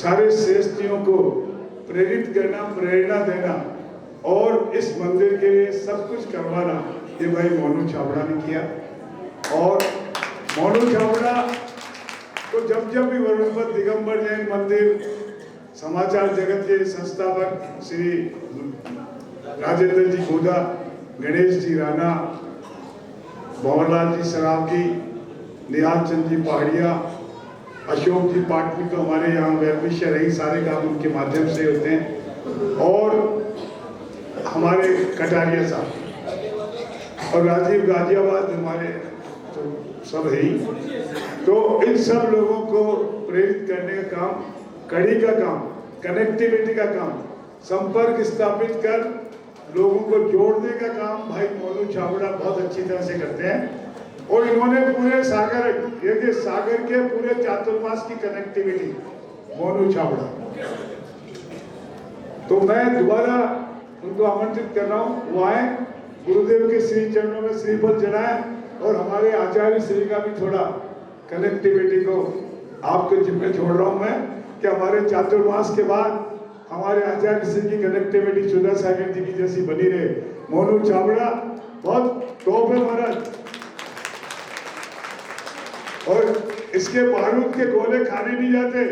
Speaker 6: सारे श्रेष्ठियों को प्रेरित करना, प्रेरणा देना और इस मंदिर के लिए सब कुछ करवाना, ये भाई मोनू छाबड़ा ने किया। और मोनू छाबड़ा को जब भी वरुणपत दिगंबर जैन मंदिर समाचार जगत के संस्थापक श्री राजेंद्र जी गोदा, गणेश जी राणा, भंवरलाल जी सरावगी, निहाल चंद जी पहाड़िया, अशोक जी पाटनी को हमारे यहाँ वेलविशर रही, सारे काम उनके माध्यम से होते हैं। और हमारे कटारिया साहब और राजीव गाजियाबाद हमारे तो सब है ही। तो इन सब लोगों को प्रेरित करने का काम, कड़ी का काम, कनेक्टिविटी का काम, संपर्क स्थापित कर लोगों को जोड़ने का काम भाई मोनू छाबड़ा बहुत अच्छी तरह से करते हैं। और इन्होंने पूरे सागर, ये सागर के पूरे चातुर्मास की कनेक्टिविटी मोनू छाबड़ा। तो मैं दोबारा उनको आमंत्रित कर रहा हूँ, वो आए, गुरुदेव के श्री चरणों में श्रीफल चढ़ाएं और हमारे आचार्य श्री का भी थोड़ा कनेक्टिविटी को आपके जिम्मे छोड़ रहा हूँ मैं, कि हमारे चातुर्मास के बाद हमारे आचार्य श्री की कनेक्टिविटी सुधा सागर जी की जैसी बनी रहे। मोनू छाबड़ा बहुत टॉप है महाराज, और इसके बारूद के गोले खाने नहीं जाते,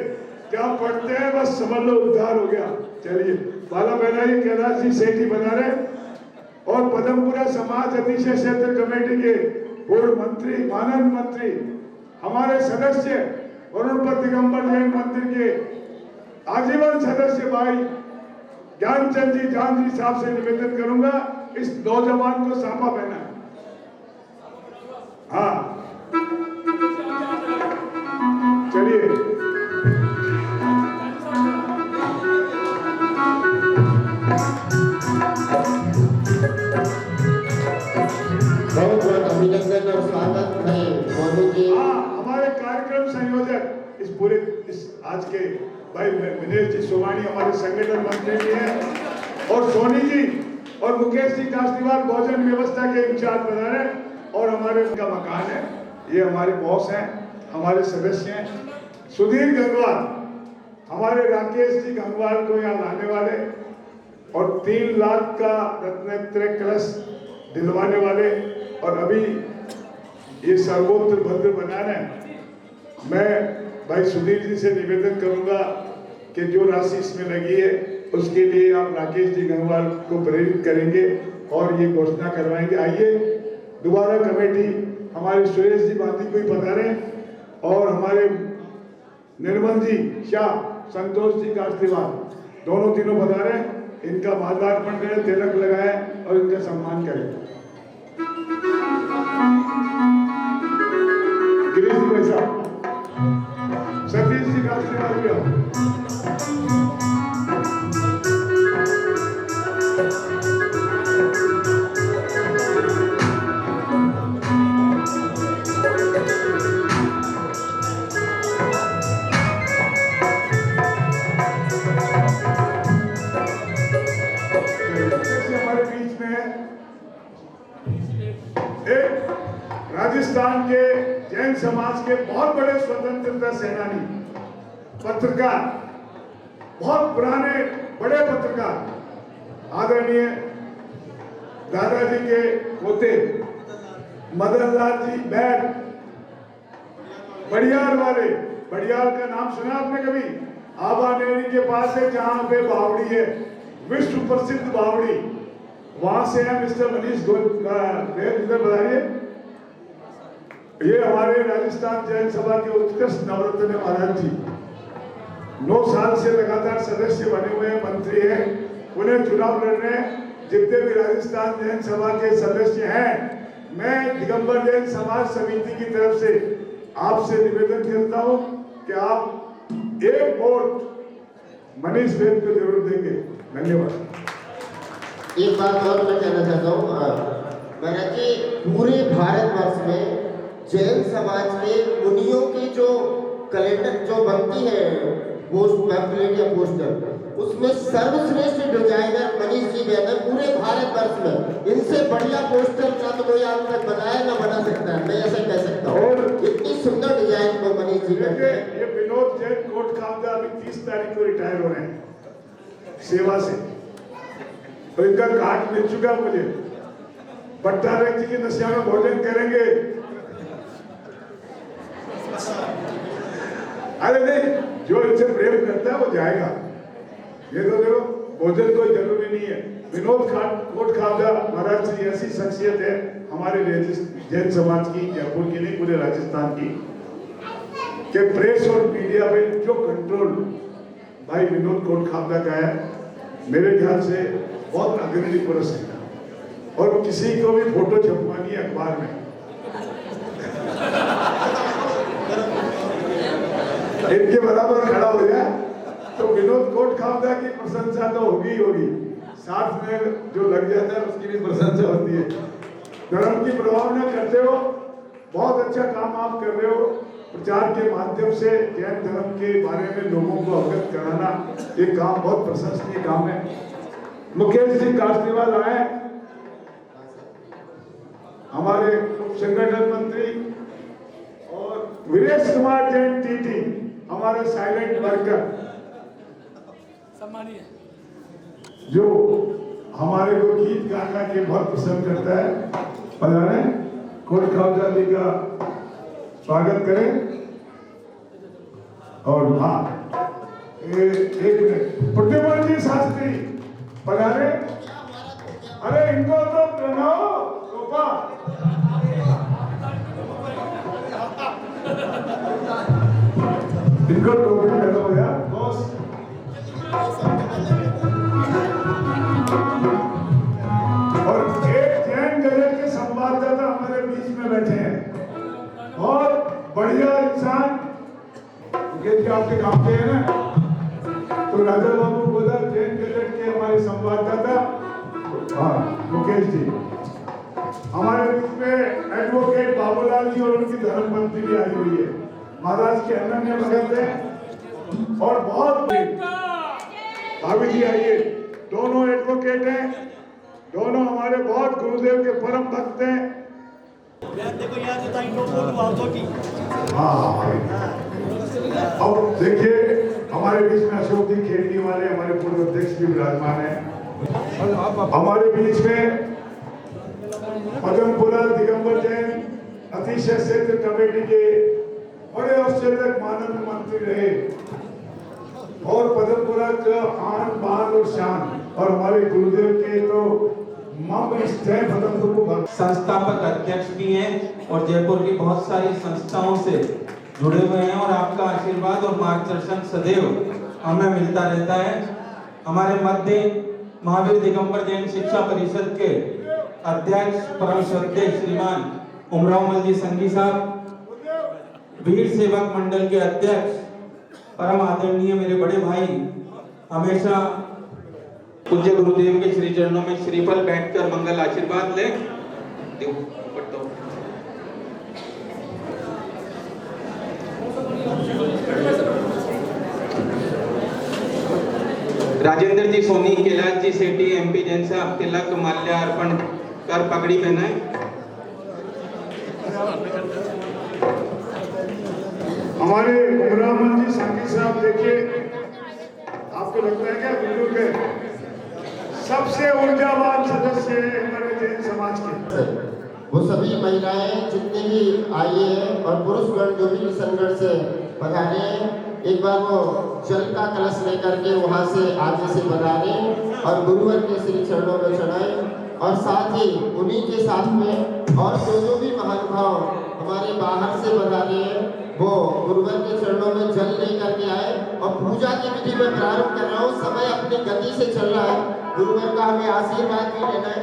Speaker 6: क्या पढ़ते हैं बस समझ लो उद्धार हो गया। चलिए बाला बहनाई कैलाश जी सेठी बना रहे, और पदमपुरा समाज अतिशय क्षेत्र कमेटी के पूर्व मंत्री, माननीय मंत्री, हमारे सदस्य वरुणपत दिगंबर जैन मंदिर के आजीवन सदस्य भाई ज्ञानचंद जी जान जी साहब से निवेदन करूंगा, इस नौजवान को सांपा पहना है। हाँ चलिए,
Speaker 3: बहुत बहुत अभिनंदन और स्वागत है मोनू जी।
Speaker 6: हाँ, हमारे कार्यक्रम संयोजक इस पूरे आज के भाई विनेश जी सोमानी हमारे संगठन मंत्री भी हैं, और सोनी जी और मुकेश जी कास्तीवाल भोजन व्यवस्था के इंचार्ज बना रहे, और हमारे उनका मकान है, ये हमारे बॉस हैं, हमारे सदस्य हैं। सुधीर गंगवाल, हमारे राकेश जी गंगवाल को यहाँ लाने वाले, और 3 लाख का रत्नत्रय कलश दिलवाने वाले, और अभी ये सर्वोत्तर भद्र बनाना है। मैं भाई सुधीर जी से निवेदन करूंगा कि जो राशि इसमें लगी है उसके लिए आप राकेश जी गंगवाल को प्रेरित करेंगे और ये घोषणा करवाएंगे। आइए दोबारा कमेटी हमारे सुरेश जी बांदी को ही पधारे, और हमारे निर्मल जी शाह, संतोष जी कास्तीवाल, दोनों तीनों पधारे, इनका माल्यार्पण करें, तिलक लगाए और इनका सम्मान करें। गिरीश जी भाई साहब, सतीश जी कास्तीवाल भी आओ। हमारे बीच में एक राजस्थान के जैन समाज के बहुत बड़े स्वतंत्रता सेनानी, पत्रकार, बहुत पुराने बड़े पत्रकार, आदरणीय दादाजी के पोते मदन लाल जी बैग, बड़ियाल वाले, बड़ियाल का नाम सुना आपने कभी? आबानेरी के पास है जहां पे बावड़ी है, विश्व प्रसिद्ध बावड़ी, वहां से है मिस्टर मनीष इधर बताइए। ये हमारे राजस्थान जैन सभा के उत्कृष्ट नवरत्न महाराज जी, 9 साल से लगातार सदस्य बने हुए हैं, मंत्री हैं, उन्हें चुनाव लड़ रहे हैं। जितने भी राजस्थान जैन सभा के सदस्य हैं, मैं दिगंबर जैन समाज समिति की तरफ से आपसे निवेदन करता हूं कि आप एक वोट मनीष बेन को जरूर देंगे। धन्यवाद।
Speaker 3: एक बात और मैं कहना चाहता हूँ महाराज जी, पूरे भारतवर्ष में जैन समाज के मुनियों की जो कैलेंडर जो बनती है, पोस्ट पैम्फलेट या पोस्टर, उसमें सर्वश्रेष्ठ डिजाइनर मनीष जी है पूरे भारतवर्ष में। इनसे बढ़िया पोस्टर ना तो कोई आज तक बनाया ना बना सकता है, मैं ऐसा कह सकता हूँ। और इतनी सुंदर डिजाइन को मनीष जी करते हैं।
Speaker 6: ये विनोद जैन कोट खामदा अभी 30 तारीख को रिटायर हो रहे हैं सेवा से, तो इनका कार्ड मिल चुका मुझे। भट्टारक जी की नशिया में भोजन करेंगे। अरे नहीं, जो इनसे प्रेम करता है वो जाएगा। ये तो देखो, भोजन कोई जरूरी नहीं है। विनोद कोट खामदा महाराज जी ऐसी शख्सियत है हमारे जैन समाज की, जयपुर की नहीं पूरे राजस्थान की, कि प्रेस और मीडिया पे जो कंट्रोल भाई विनोद कोट खामदा का है, मेरे ख्याल से बहुत अग्रणी पुरुष है। और किसी को भी फोटो छपवानी है अखबार में, इनके बराबर खड़ा हो जाए तो विनोद कोट खामदा की प्रशंसा तो होगी ही होगी। साथ में जो लग जाता है उसकी भी प्रशंसा होती है। धर्म की प्रभावना करते हो, बहुत अच्छा काम आप कर रहे हो। प्रचार के माध्यम से जैन धर्म के बारे में लोगों को अवगत कराना ये काम बहुत प्रशंसनीय काम है। मुकेश जी काशनीवाल आए, हमारे उप संगठन मंत्री, और वीरेश कुमार जैन टीटी हमारे साइलेंट वर्कर जो हमारे को गीत गाना के बहुत पसंद करता है। पधारे, कोट खालसा जी का स्वागत करें। और हाँ, एक मिनट, प्रद्युमन जी शास्त्री पधारे। अरे इनको तो बनाओ टोपा। इनको टोपी पहनाओ यार बॉस। और एक जैन गजल के संवाददाता हमारे बीच में बैठे हैं, बहुत बढ़िया इंसान। मुकेश जी आपके काम के हैं ना, तो राजा बाबू बोला जैन गजल के हमारे संवाददाता, हाँ मुकेश जी। हमारे बीच में एडवोकेट बाबूलाल जी और उनकी धर्मपत्नी भी आई हुई है, महाराज के अनन्य भगत हैं। और बहुत भाभी जी आइए, दोनों एडवोकेट हैं, दोनों हमारे बहुत गुरुदेव के परम भक्त हैं। हाँ, अब देखिए हमारे बीच में अशोक जी खेलने वाले हमारे पूर्व अध्यक्ष भी विराजमान हैं। हमारे बीच में पदमपुरा दिगंबर जैन अतिशय क्षेत्र कमेटी के बड़े अवसर तक माननीय मंत्री रहे, और पदमपुरा का आन बान और शान, और हमारे गुरुदेव के तो
Speaker 5: संस्थापक अध्यक्ष भी हैं और जयपुर की बहुत सारी संस्थाओं से जुड़े हुए हैं, और आपका आशीर्वाद और मार्गदर्शन सदैव हमें मिलता रहता है। हमारे मध्य महावीर दिगंबर जैन शिक्षा परिषद के अध्यक्ष परम श्रद्धेय श्रीमान उमराव मल जी संघी साहब, वीर सेवक मंडल के अध्यक्ष परम आदरणीय मेरे बड़े भाई, हमेशा पूज्य गुरुदेव के श्री चरणों में श्रीफल बैठकर मंगल आशीर्वाद ले। राजेंद्र जी सोनी, कैलाश जी सेठी, एमपी जैन साहब तिलक माल्यार्पण कर पगड़ी पहनाए।
Speaker 6: हमारे उमराव जी संघी साहब, देखिए आपको लगता है क्या बुजुर्ग है, सबसे ऊर्जावान सदस्य है हमारे जैन समाज के।
Speaker 3: वो सभी महिलाएं जितनी भी आई है और पुरुषगण जो भी किशनगढ़ से पधारे हैं, एक बार वो जल का कलश लेकर के वहाँ से आगे से पधारे और गुरुवर के श्री चरणों में चढ़ाए, और साथ ही उन्हीं के साथ में और जो भी महानुभाव हमारे बाहर से पधारे हैं वो गुरुवर के चरणों में जल लेकर के आए। और पूजा की विधि में प्रारंभ कर रहा हूँ, समय अपनी गति से चल रहा है, गुरुवर का हमें आशीर्वाद भी लेना है।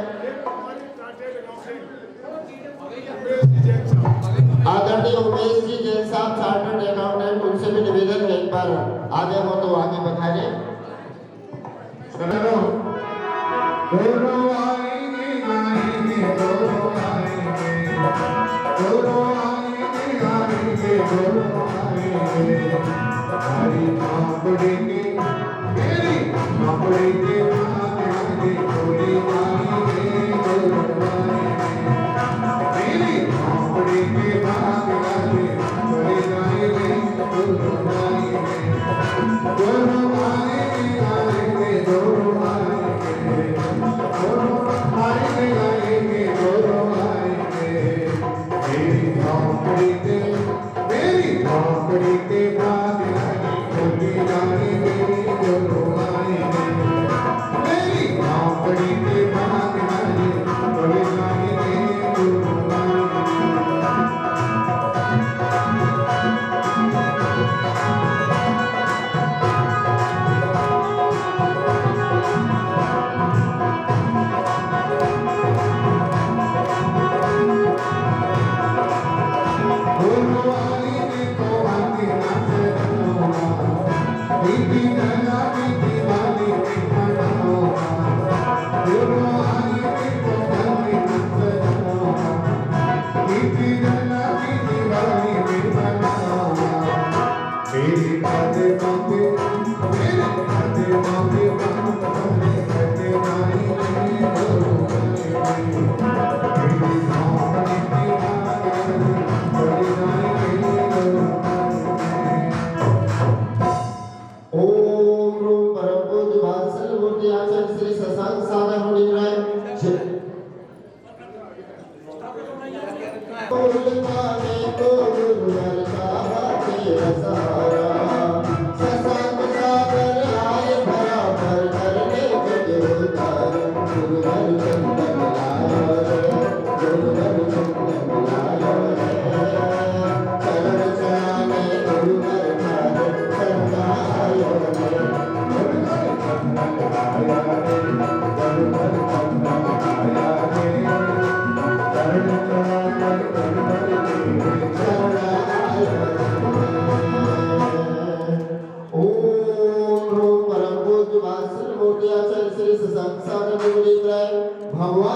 Speaker 3: आदरणीय उमेश जी जैन साहब चार्टर्ड अकाउंटेंट, उनसे भी निवेदन है एक बार आगे हो तो आगे बढ़ाने।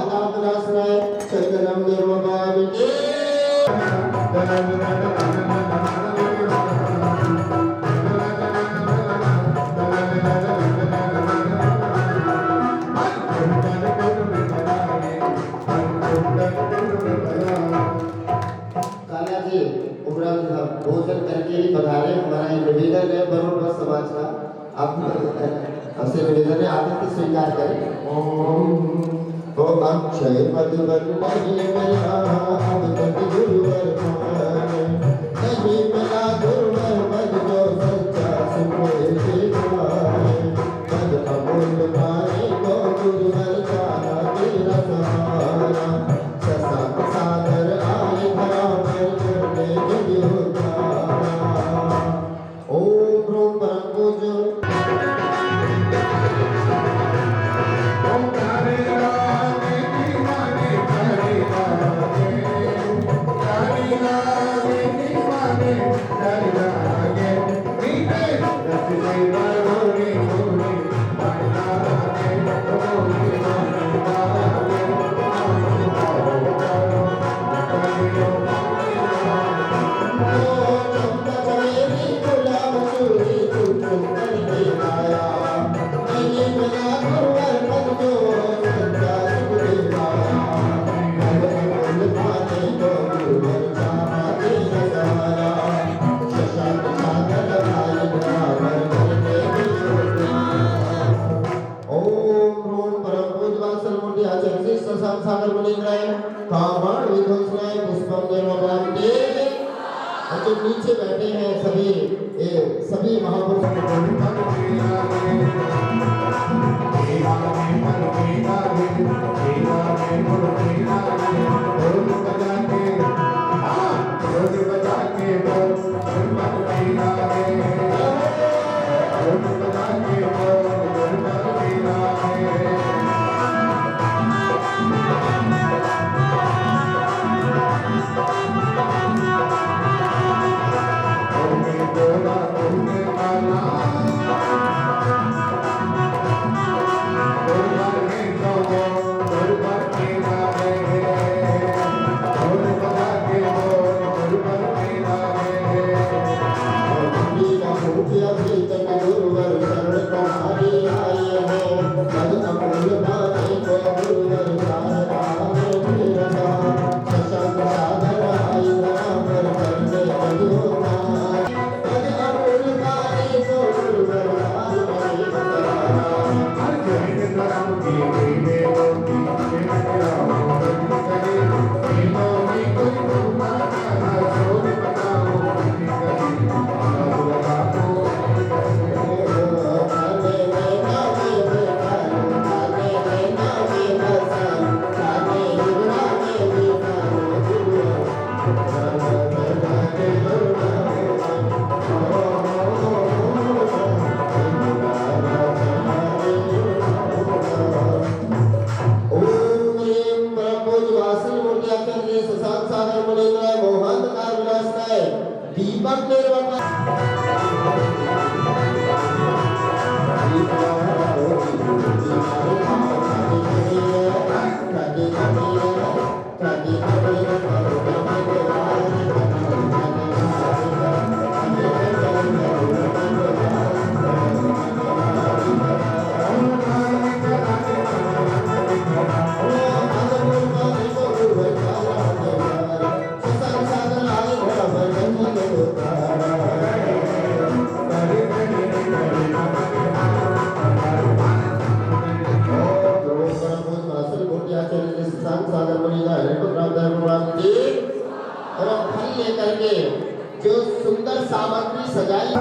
Speaker 3: कामदासनाय चंदनम देवभाविके काला जी उपरांत भोजन करके ही पधारे। हमारा ये निवेदन है बरोड़ बस समाज का, आप हमसे निवेदन है आतिथ्य स्वीकार करें। ओ अक्षय पद बंदे मेरा अब तक गुरुवर माने, नहीं मिला गुरुवर पद जो सच्चा सुने से पाए। पद अमूल पाए को गुरुवर चाहा तेरा सहारा, शशांक सागर आए धरा पर करने गिर उतारा। ओम ह्रूम परम पूज्य सागर मुनिंद्राय कामण विध्वंसनाय पुष्पम देवभाविके। और जो नीचे बैठे हैं सभी महापुरुष दीपक लेकर के जो सुंदर सामग्री सजाई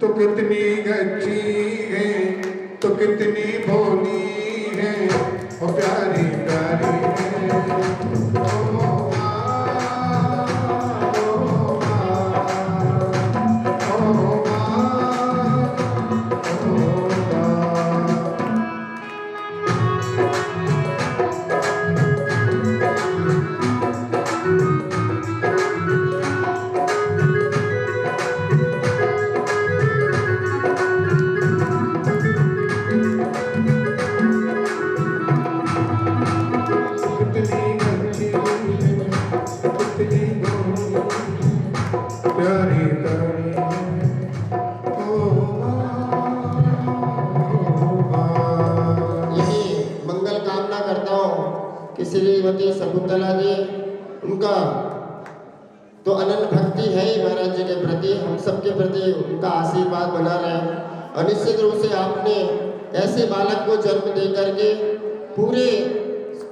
Speaker 2: तो कितनी अच्छी है, तो कितनी भोली है, और प्यारी प्यारी है। ओ माँ, ओ माँ, ओ माँ, ओ माँ। प्यारी प्यारी
Speaker 3: यही मंगल कामना करता हूँ कि श्रीमती शकुंतला जी, उनका तो अनंत भक्ति है ही महाराज जी के प्रति, हम सबके प्रति उनका आशीर्वाद बना रहे। और निश्चित रूप से आपने ऐसे बालक को जन्म दे करके पूरे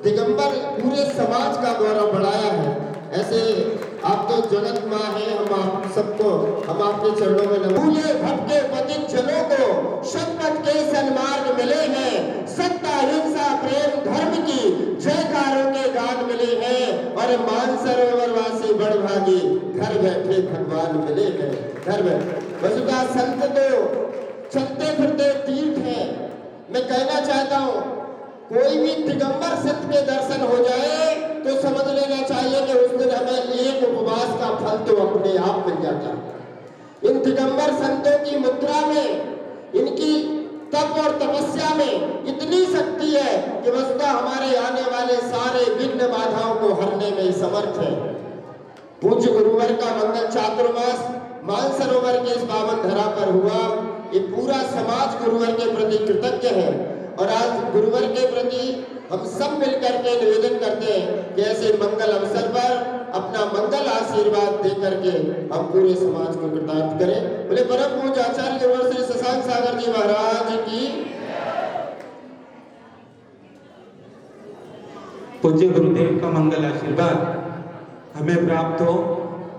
Speaker 3: दिगंबर पूरे समाज का गौरव बढ़ाया है। ऐसे आप तो जगत माँ है, हम आप सबको हम आपके चरणों में नमन। भूले भटके पतित जनों को सतपथ के सन्मार्ग मिले हैं, सत्ता हिंसा प्रेम धर्म की जयकारों के गान मिले हैं, और मानसरोवर वासी बड़भागी घर बैठे भगवान मिले हैं। घर बैठे वसुधा संत तो चलते फिरते तीर्थ है। मैं कहना चाहता हूँ, कोई भी दिगंबर संत के दर्शन हो जाए तो समझ लेना चाहिए कि उस दिन हमें एक उपवास का फल तो अपने आप मिल जाता है। इन दिगंबर संतों की मुद्रा में, इनकी तप और तपस्या में इतनी शक्ति है कि वस्तुतः हमारे आने वाले सारे विघ्न बाधाओं को हरने में समर्थ है। पूज्य गुरुवर का मंगल चातुर्मास मानसरोवर के इस पावन धरा पर हुआ। ये पूरा समाज गुरुवर के प्रति कृतज्ञ है, और आज गुरुवर के प्रति हम सब मिलकर के निवेदन करते हैं कि ऐसे मंगल अवसर पर अपना मंगल आशीर्वाद दे करके हम पूरे समाज को कृतार्थ करें। बोले परम पूज्य आचार्य गुरुवर श्री शशांक सागर जी महाराज की।
Speaker 5: पूज्य गुरुदेव का मंगल आशीर्वाद हमें प्राप्त हो,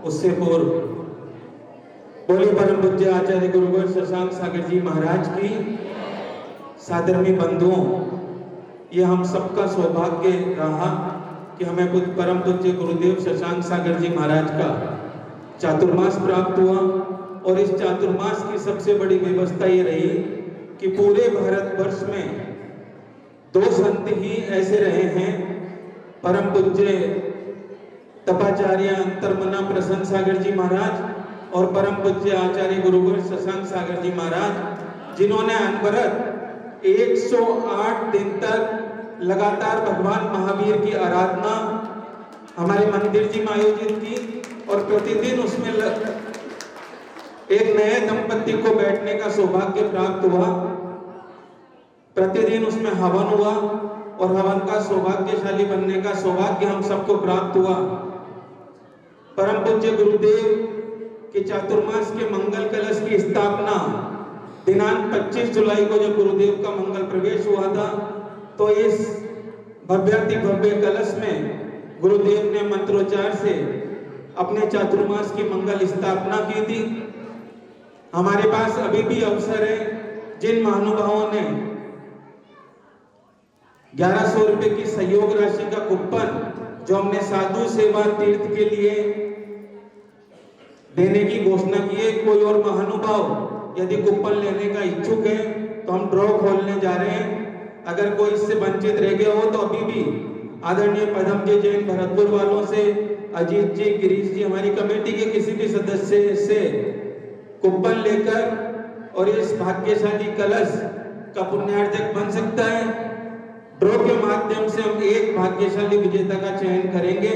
Speaker 5: उससे पूर्व बोले परम पूज्य आचार्य गुरुवर शशांक सागर जी महाराज की। सादरमी बंधुओं, ये हम सबका सौभाग्य रहा कि हमें कुछ परम पूज्य गुरुदेव शशांक सागर जी महाराज का चातुर्मास प्राप्त हुआ। और इस चातुर्मास की सबसे बड़ी व्यवस्था ये रही कि पूरे भारतवर्ष में 2 संत ही ऐसे रहे हैं, परम पूज्य तपाचार्य अंतर्मना प्रसन्न सागर जी महाराज और परम पूज्य आचार्य गुरुवर शशांक सागर जी महाराज, जिन्होंने अनवरत 108 दिन तक लगातार भगवान महावीर की आराधना हमारे मंदिर जी में आयोजित की। और प्रतिदिन उसमें एक नए दंपति को बैठने का सौभाग्य प्राप्त हुआ। प्रतिदिन उसमें हवन हुआ और हवन का सौभाग्यशाली बनने का सौभाग्य हम सबको प्राप्त हुआ। परम पूज्य गुरुदेव के चातुर्मास के मंगल कलश की स्थापना दिनांक 25 जुलाई को जब गुरुदेव का मंगल प्रवेश हुआ था, तो इस भव्याति भव्य कलश में गुरुदेव ने मंत्रोच्चार से अपने चातुर्मास की मंगल स्थापना की थी। हमारे पास अभी भी अवसर है, जिन महानुभावों ने 1100 रुपए की सहयोग राशि का कूपन जो हमने साधु सेवा तीर्थ के लिए देने की घोषणा की है, कोई और महानुभाव यदि कूपन लेने का इच्छुक है तो हम ड्रॉ खोलने जा रहे हैं। अगर कोई इससे वंचित रह गया हो तो अभी भी आदरणीय पदम जी जैन भरतपुर वालों से, अजीत जी, गिरीश जी, हमारी कमेटी के किसी भी सदस्य से कूपन लेकर और इस भाग्यशाली कलश का पुण्यार्जक बन सकता है। ड्रॉ के माध्यम से हम एक भाग्यशाली विजेता का चयन करेंगे।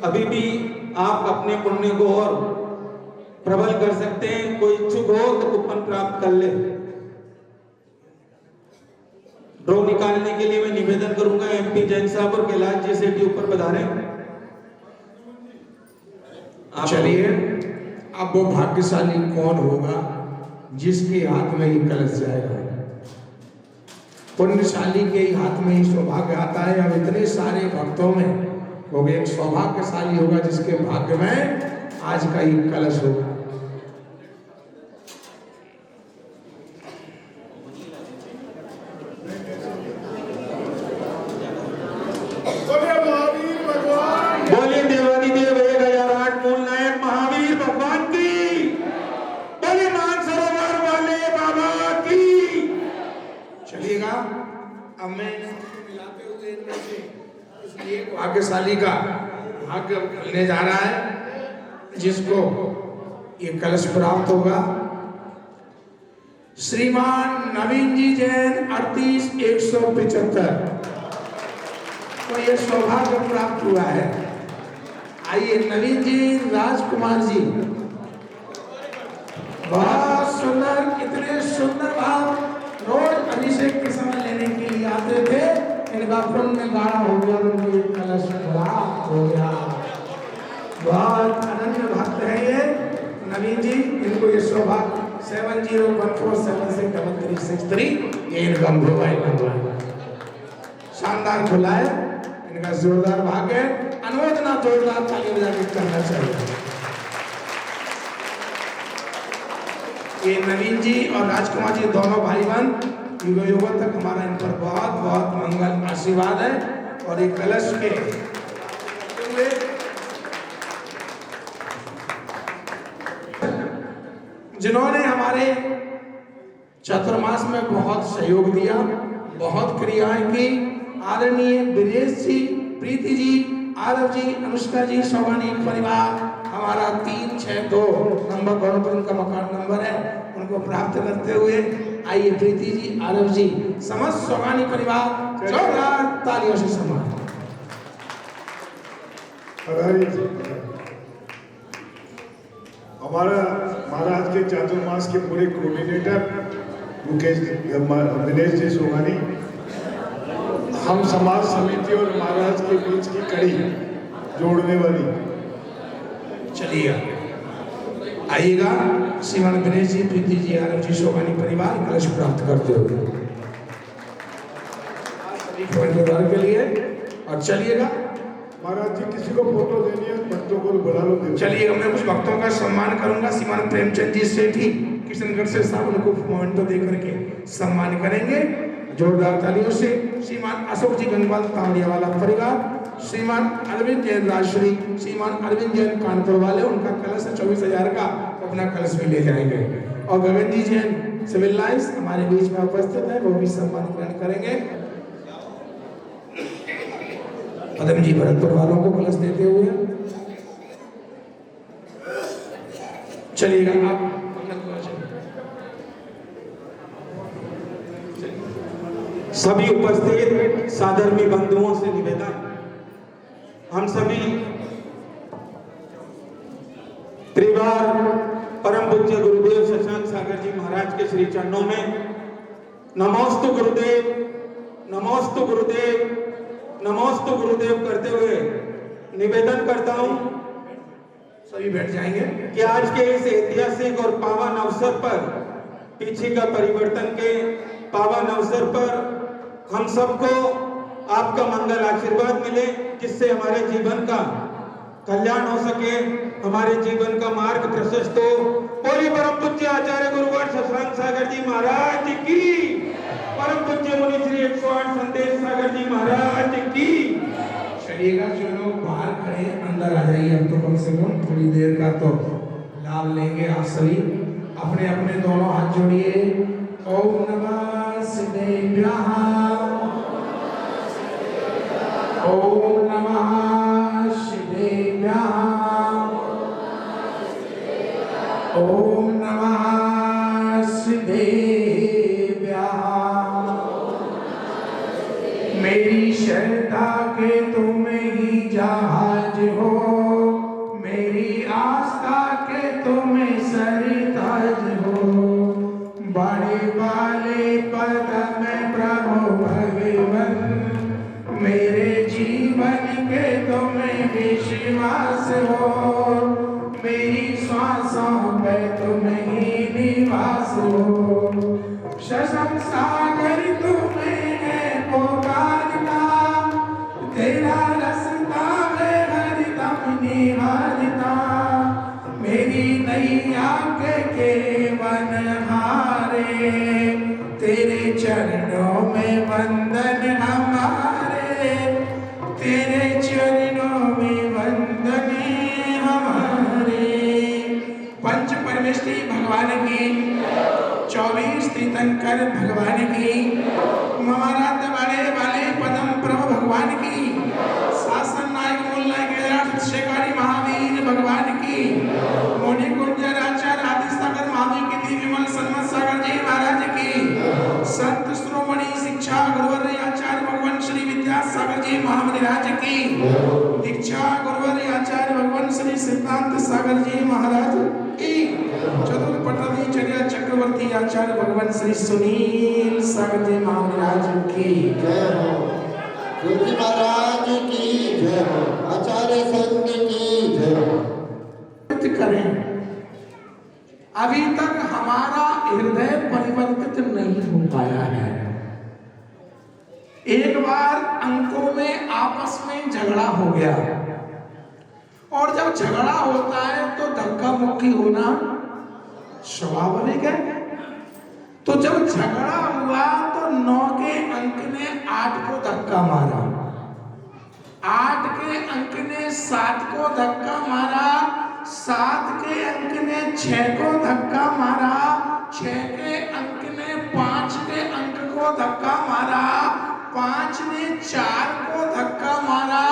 Speaker 5: अभी भी आप अपने पुण्य को और प्रबल कर सकते हैं। कोई इच्छुक हो तो कूपन प्राप्त कर ले। ड्रॉ निकालने के लिए मैं निवेदन करूंगा एमपी जैन साहब और कैलाश जी सेठी ऊपर पधारें।
Speaker 7: चलिए, अब वो भाग्यशाली कौन होगा जिसके हाथ में ही कलश जाएगा? पुण्यशाली के ही हाथ में ही सौभाग्य आता है। अब इतने सारे भक्तों में वो एक सौभाग्यशाली होगा जिसके भाग्य में आज का ही कलश होगा।
Speaker 6: बोले महावीर भगवान,
Speaker 5: बोलिए देवादिदेव 1008 मूल नायक महावीर भगवान की, बोलिए मानसरोवर वाले बाबा की।
Speaker 7: चलिएगा, अब मैं मिलाते हुए इनमें से इस एक भाग्यशाली का भाग्य खुलने जा रहा है जिसको ये कलश प्राप्त होगा। श्रीमान नवीन जी जैन 38175 को ये सौभाग्य प्राप्त हुआ है। आइए नवीन जी, राजकुमार जी, बहुत सुंदर, इतने सुंदर भाव रोज अभिषेक के समय लेने के लिए आते थे। इनका पुण्य गाढ़ा हो गया, उनको ये कलश प्राप्त हो गया। बहुत अनन्य भक्त है ये नवीन जी, इनको ये सौभाग्य 7014763363 ये इनका मोबाइल नंबर है। शानदार खुला है, इनका जोरदार भाग्य है। अनुमोदना जोरदार ताली बजा के करना चाहिए। ये नवीन जी और राजकुमार जी दोनों भाई बहन युगों युगों तक हमारा इन पर बहुत बहुत मंगल आशीर्वाद है। और ये कलश के जिन्होंने हमारे चातुर्मास में बहुत सहयोग दिया, बहुत क्रियाएं की, आदरणीय ब्रिजेश जी, प्रीति जी, आरव जी, अनुष्का जी, सोगानी परिवार, हमारा 362 नंबर कॉर्नर पर उनका मकान नंबर है, उनको प्राप्त करते हुए आइए प्रीति जी, आरव जी, समस्त सोगानी परिवार जोरदार तालियों से सम्मान।
Speaker 6: हमारा महाराज के चातुर्मास के पूरे कोऑर्डिनेटर मुकेश दिनेश जी सोगानी, हम समाज समिति और महाराज के बीच की कड़ी जोड़ने वाली।
Speaker 7: चलिएगा, आइएगा श्रीमान दिनेश जी, प्रीति जी, आरव जी, सोगानी परिवार कलश प्राप्त करते हुए सभी के लिए। और चलिएगा
Speaker 6: महाराज जी, किसी को फोटो देनी है भक्तों को बुला लो।
Speaker 7: चलिएगा, मैं कुछ भक्तों का सम्मान करूंगा। श्रीमान प्रेमचंद जी सेठी किशनगढ़ से साहब उनको मोमेंटो दे करके सम्मान करेंगे जोरदार तालियों से। श्रीमान अशोक जी गंगवाल तावड़िया वाला परिवार, श्रीमान अरविंद जैन राजश्री, श्रीमान अरविंद जैन कानपुर वाले, उनका कलश 24,000 का, अपना कलश भी ले जाएंगे। और गगन जी जैन सिविल लाइन्स हमारे बीच में उपस्थित है, वो भी सम्मान ग्रहण करेंगे। पदम जी भरतपुर वालों को कलश देते हुए चलिएगा। आप
Speaker 5: सभी उपस्थित साधर्मी बंधुओं से निवेदन, हम सभी त्रिवार परम पूज्य गुरुदेव शशांक सागर जी महाराज के श्री चरणों में नमोस्तु गुरुदेव, नमोस्तु गुरुदेव, नमोस्तु गुरुदेव करते हुए निवेदन करता हूं
Speaker 7: सभी बैठ जाएंगे
Speaker 5: कि आज के इस ऐतिहासिक और पावन अवसर पर, पीछे का परिवर्तन के पावन अवसर पर हम सबको आपका मंगल आशीर्वाद मिले, जिससे हमारे जीवन का कल्याण हो सके, हमारे जीवन का मार्ग प्रशस्त हो। बोलिए परम पूज्य आचार्य गुरुवर शशांक सागर जी महाराज की, परम पूज्य मुनि श्री 108 संदेश सागर जी महाराज की।
Speaker 7: चलिएगा, जो लोग बाहर खड़े अंदर आ जाइए। हम तो कम से कम थोड़ी देर का तो लाभ लेंगे। आप सभी अपने अपने दोनों हाथ जोड़िए। ओम नमः शिवाय, ओम नमः शिवाय, ओम नमः शिवाय। मेरी श्रद्धा के तुम ही जहाज हो, मेरी आस्था के तुम सरताज हो। बड़े वाले पद में प्रभु भगवन, मेरे जीवन के तुम विश्वास हो। मेरी श्वासों पे तुम ही निवास हो। शशांक सागर तुम्हें है पुकारता, तेरा रास्ता है हरदम निहारता। मेरी नैया के केवन हारे, तेरे चरणों में वंदन हमारे, तेरे चरणों में वंदन हमारे। पंच परमेष्ठी भगवान की, 24 तीर्थंकर भगवान की, ममाराध्य बड़े वाले पदम प्रभु भगवान की, शासन नायक मूल नायक शेखारी महावीर भगवान की, मोनी गुंजर आचार्य आदि सागर महावीर की दी विमल सन्मत सागर जी महाराज की, संत श्रोमणी शिक्षा गुरुवर आचार्य भगवान श्री विद्यासागर जी महाराज की, दीक्षा गुरुवर आचार्य भगवान श्री सिद्धांत सागर जी महाराज की, चतुर्पटरी चर्या चक्रवर्ती आचार्य भगवान श्री सुनील सागर जी महाराज की
Speaker 3: जय हो। गुरु जी महाराज की जय हो। आचार्य संत की जय हो।
Speaker 7: करें, अभी तक हमारा हृदय परिवर्तित नहीं हो पाया है। एक बार अंकों में आपस में झगड़ा हो गया, और जब झगड़ा होता है तो धक्का मुक्की होना स्वाभाविक है। तो जब झगड़ा हुआ तो 9 के अंक ने 8 को धक्का मारा, 8 के अंक ने 7 को धक्का मारा, 7 के अंक ने 6 को धक्का मारा, 6 के अंक ने 5 के अंक को धक्का मारा, 5 ने 4 को धक्का मारा,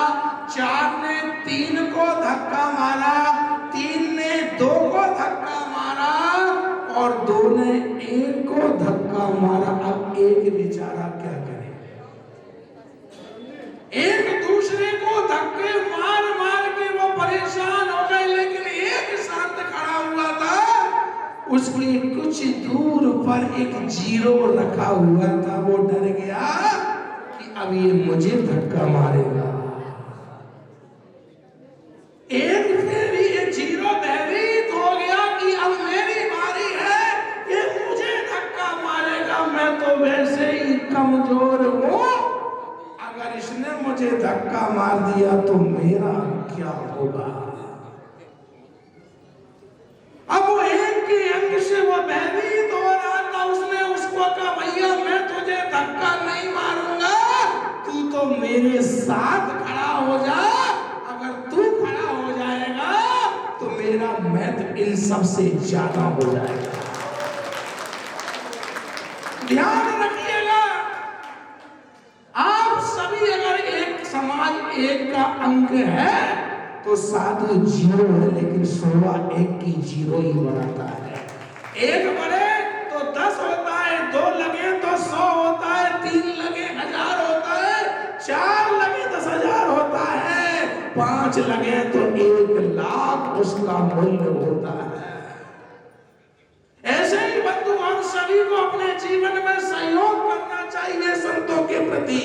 Speaker 7: 4 ने 3 को धक्का मारा, 3 ने 2 को धक्का मारा, और 2 ने 1 को धक्का मारा। अब एक बेचारा क्या करे? एक दूसरे को धक्के मार मार के वो परेशान हो गए, लेकिन एक शांत खड़ा हुआ था। उसके कुछ दूर पर एक जीरो रखा हुआ था। वो डर गया कि अब ये मुझे धक्का मारेगा। एक फिर ये जीरो भयभीत हो गया कि अब मेरी बारी है, ये मुझे धक्का मारेगा। मैं तो वैसे ही कमजोर हूं, अगर इसने मुझे धक्का मार दिया तो मेरा क्या होगा? अब वो एक के अंग से वो भयभीत हो रहा था। उसने उसको कहा, भैया मैं तुझे धक्का नहीं मारूंगा, तू तो मेरे साथ खड़ा हो जा। अगर तू खड़ा हो जाएगा तो मेरा महत्व इन सब से ज्यादा हो जाएगा। ध्यान रखिएगा, आप सभी अगर एक समाज एक का अंक है तो साधु जीरो है, लेकिन 16 एक की जीरो ही बनाता है। एक बढ़े तो 10 होता है, 2 लगे तो 100 होता है, 3 लगे 1000 होता है, 4 लगे 10,000 होता है, 5 लगे तो 1 लाख उसका मूल्य होता है। ऐसे ही बंधु हम सभी को अपने जीवन में सहयोग करना चाहिए संतों के प्रति।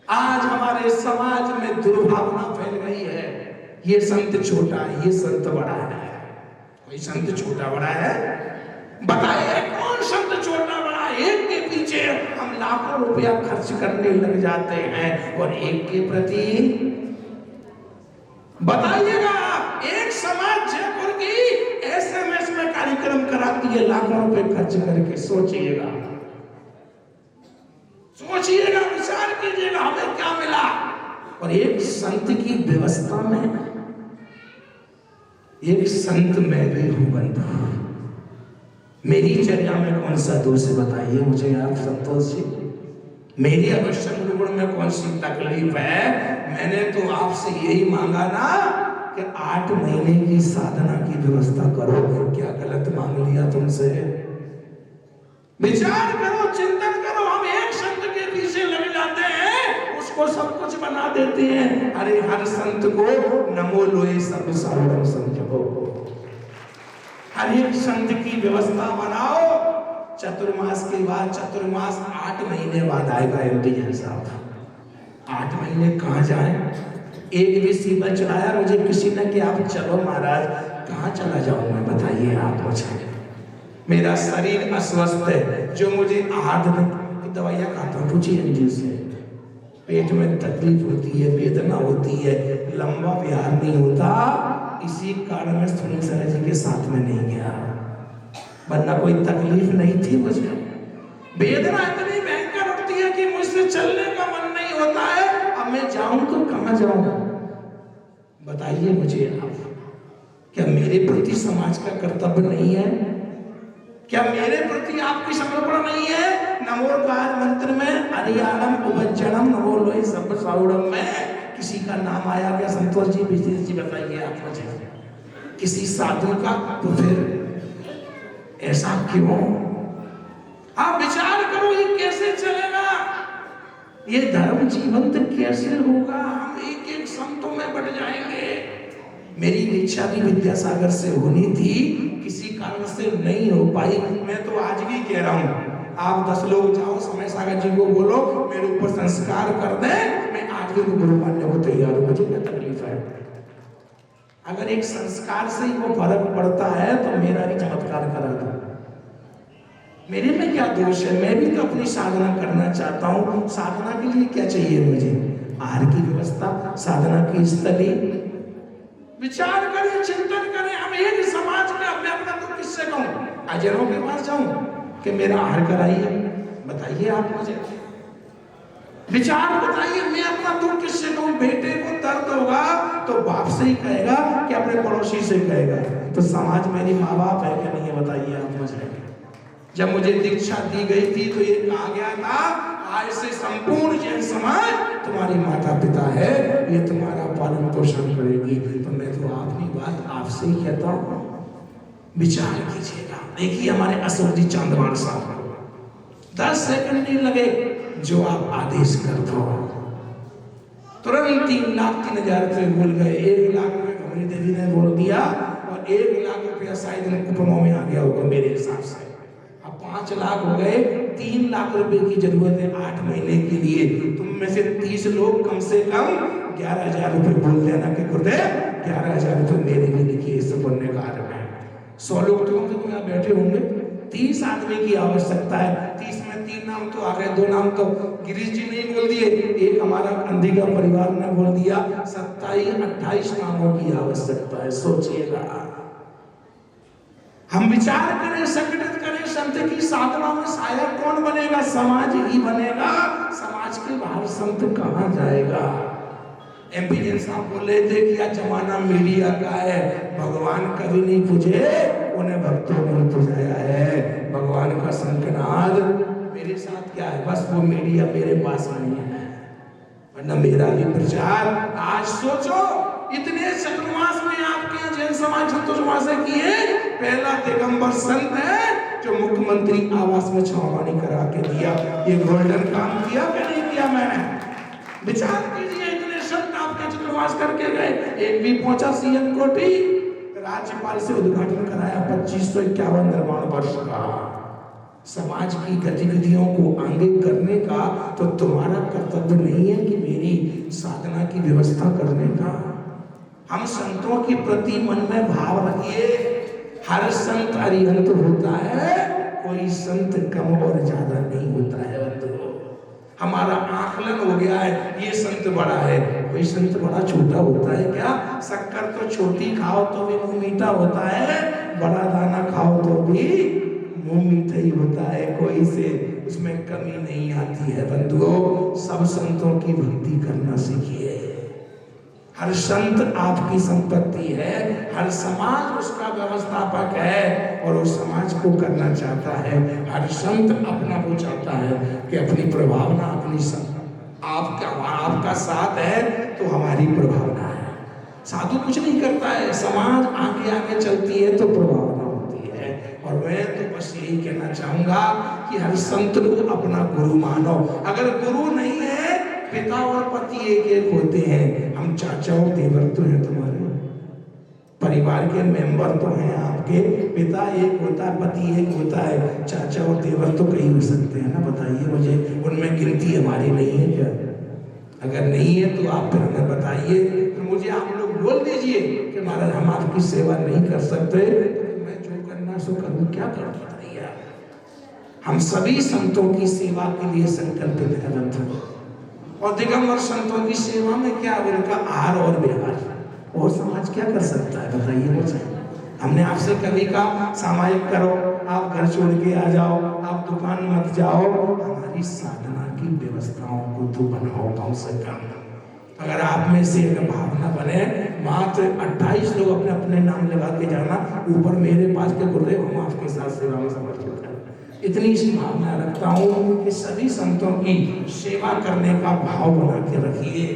Speaker 7: आज हमारे समाज में दुर्भावना फैल गई है, ये संत छोटा है, ये संत बड़ा है। कोई संत छोटा बड़ा है? बताइए कौन संत छोटा बड़ा? एक के पीछे हम लाखों रुपया खर्च करने लग जाते हैं और एक के प्रति बताइएगा। एक समाज जयपुर की SMS में कार्यक्रम कराती है लाखों रुपए खर्च करके। सोचिएगा, सोचिएगा, विचार कीजिएगा हमें क्या मिला। और एक संत की व्यवस्था में एक संत मैं भी हूं बंधु। मेरी चर्या में कौन सा दोष बताइए मुझे आप संतोष जी। मेरी अवश्य गुरुगुण में कौन सी तकलीफ है। मैंने तो आपसे यही मांगा ना कि 8 महीने की साधना की व्यवस्था करो। क्या गलत मांग लिया तुमसे? विचार करो, चिंतन करो। हम एक संत के पीछे लग जाते हैं, उसको सब कुछ बना देते हैं। अरे हर संत को नमो लोए सब साधन समझो। हर एक संत की व्यवस्था बनाओ। चतुर्मास के बाद, चतुर्मास 8 महीने बाद आएगा एमपीएन साहब। 8 महीने कहाँ जाए? एक भी सीबल चलाया मुझे किसी ने कि आप चलो महाराज। कहाँ चला जाऊं मैं, बताइए आप मुझे। मेरा शरीर अस्वस्थ है, जो मुझे आहार दवाइयाँ खाता हूँ, पूछिए एनजीओ से। पेट में तकलीफ होती है, वेदना होती है, लंबा विहार नहीं होता। इसी कारण मैं सुनील सर जी के साथ में नहीं गया, वरना कोई तकलीफ नहीं थी मुझे। वेदना इतनी भयंकर होती है कि मुझसे चलने का मन नहीं होता है। अब मैं जाऊं तो कहां जाऊं, बताइए मुझे आप। क्या मेरे प्रति समाज का कर्तव्य नहीं है? क्या मेरे प्रति आपकी समर्पण नहीं है? नमोकार मंत्र में अरियाणम उपजनम नमो लोई सब साउडम में किसी का नाम आया क्या संतोष जी? विजय जी बताइए आप मुझे। किसी साधु का? तो फिर ऐसा क्यों? आप विचार करो, ये कैसे चलेगा? ये धर्म जीवंत कैसे होगा? हम एक एक संतों में बढ़ जाएंगे। मेरी इच्छा भी विद्यासागर से होनी थी, किसी कारण से नहीं हो पाई। मैं तो आज भी कह रहा हूं, आप 10 लोग जाओ समय सागर जी को बोलो मेरे ऊपर संस्कार कर दें, मैं आज भी गुरु मानने को तैयार हूं। मुझे क्या तकलीफ है? अगर एक संस्कार से ही वो फर्क पड़ता है तो मेरा भी चमत्कार करा दो। मेरे में क्या दोष है? मैं भी तो अपनी साधना करना चाहता हूं। साधना के लिए क्या चाहिए मुझे? आहार की व्यवस्था, साधना की स्थली। विचार करें, चिंतन करें। हम एक समाज में मैं अपना दुख किससे कहूं? अजरों के पास जाऊं कि मेरा आहार कराइए? बताइए आप मुझे, विचार बताइए। मैं अपना दुख किससे कहूं? बेटे को दर्द होगा तो बाप से ही कहेगा कि अपने पड़ोसी से कहेगा? तो समाज मेरी माँ बाप है क्या नहीं है? बताइए आप मुझे। जब मुझे दीक्षा दी गई थी तो ये कहा गया था, आज से संपूर्ण जैन समाज तुम्हारी माता पिता है, ये तुम्हारा पालन पोषण करेगी। तो मैं तो अपनी बात आपसे ही कहता हूँ, विचार कीजिएगा। देखिए हमारे अशोक जी चांदवाड़ साहब 10 सेकंड नहीं लगे, जो आप आदेश कर दो तुरंत 3 लाख 3,000 रुपये बोल गए। 1 लाख रुपये कमरी देवी ने बोल दिया और 1 लाख रुपया शायद कुपनों में आ गया होगा मेरे हिसाब से। अब 5 लाख हो गए। 3 लाख रुपए की जरूरत है 8 महीने के लिए। तुम में से 30 लोग कम से कम 11,000 रुपए बोल देना कि गुरुदेव 11,000 रुपए मेरे लिए लिखिए इस पुण्य कार्य में। 100 लोग तो कम यहाँ बैठे होंगे। 30 आदमी की आवश्यकता है। 30 में 3 नाम तो आ गए, 2 नाम तो गिरीश जी ने बोल दिए, एक हमारा अंधिका परिवार ने बोल दिया। 27-28 नामों की आवश्यकता है। सोचिएगा, हम विचार करें, संगठित करें। संत की साधना में सहायक कौन बनेगा? समाज ही बनेगा। समाज के बाहर संत कहाँ जाएगा? एमपीएन साहब बोल रहे थे कि यह जमाना मीडिया का है। भगवान कभी नहीं पूछे, उन्हें भक्तों ने पुजाया है। भगवान का शंखनाद मेरे साथ क्या है? बस वो मीडिया मेरे पास नहीं है, वरना मेरा भी प्रचार। आज सोचो, इतने चतुर्मास में आपके यहाँ जैन समाज चतुर्मास किए। पहला दिगंबर संत है जो मुख्यमंत्री आवास में छावनी करा के दिया। ये गोल्डन काम किया कि नहीं किया? मैंने विचार कीजिए, इतने संत आपके चतुर्मास करके गए। एक भी पहुंचा सीएम कोठी, राज्यपाल से उद्घाटन कराया 2551 निर्माण वर्ष का। समाज की गतिविधियों को आगे करने का तो तुम्हारा कर्तव्य नहीं है कि मेरी साधना की व्यवस्था करने का? हम संतों के प्रति मन में भाव रखिए। हर संत अरिहंत होता है, कोई संत कम और ज्यादा नहीं होता है बंधुओं। हमारा आकलन हो गया है ये संत बड़ा है, कोई संत बड़ा छोटा होता है क्या? शक्कर तो छोटी खाओ तो भी मुंह मीठा होता है, बड़ा दाना खाओ तो भी मुंह मीठा ही होता है, कोई से उसमें कमी नहीं आती है बंधुओं। सब संतों की भक्ति करना सीखिए। हर संत आपकी संपत्ति है, हर समाज उसका व्यवस्थापक है और उस समाज को करना चाहता है। हर संत अपना वो चाहता है कि अपनी प्रभावना आपका साथ है तो हमारी प्रभावना है। साधु कुछ नहीं करता है, समाज आगे आगे चलती है तो प्रभावना होती है। और मैं तो बस यही कहना चाहूंगा कि हर संत को अपना गुरु मानो। अगर गुरु नहीं है, पिता और पति एक एक होते हैं। हम चाचा और देवर तो हैं, तुम्हारे परिवार के मेंबर तो हैं आपके। पिता एक होता है, पति एक होता है, चाचा और देवर तो कई हो सकते हैं ना। बताइए मुझे, उनमें गिनती हमारी नहीं है क्या? अगर नहीं है तो आप फिर हमें बताइए, तो मुझे आप लोग बोल दीजिए कि महाराज हम आपकी सेवा नहीं कर सकते, तो मैं जो करना सो करूँ, क्या करूँ बताइए। हम सभी संतों की सेवा के लिए संकल्पित है बंधु। और दिगंबर संतों की सेवा में क्या, उनका आहार और व्यवहार, और समाज क्या कर सकता है बताइए मुझे। हमने आपसे कभी कहा सामायिक करो, आप घर छोड़ के आ जाओ, आप दुकान मत जाओ। हमारी साधना की व्यवस्थाओं को तो बनाओ कम से कम। अगर आप में से अगर भावना बने, मात्र 28 लोग अपने अपने नाम लगा के जाना, ऊपर मेरे पास के गुरुदेव हम आपके साथ सेवा में समर्पित हैं। इतनी सी भावना रखता हूँ कि सभी संतों की सेवा करने का भाव बना के रखिए।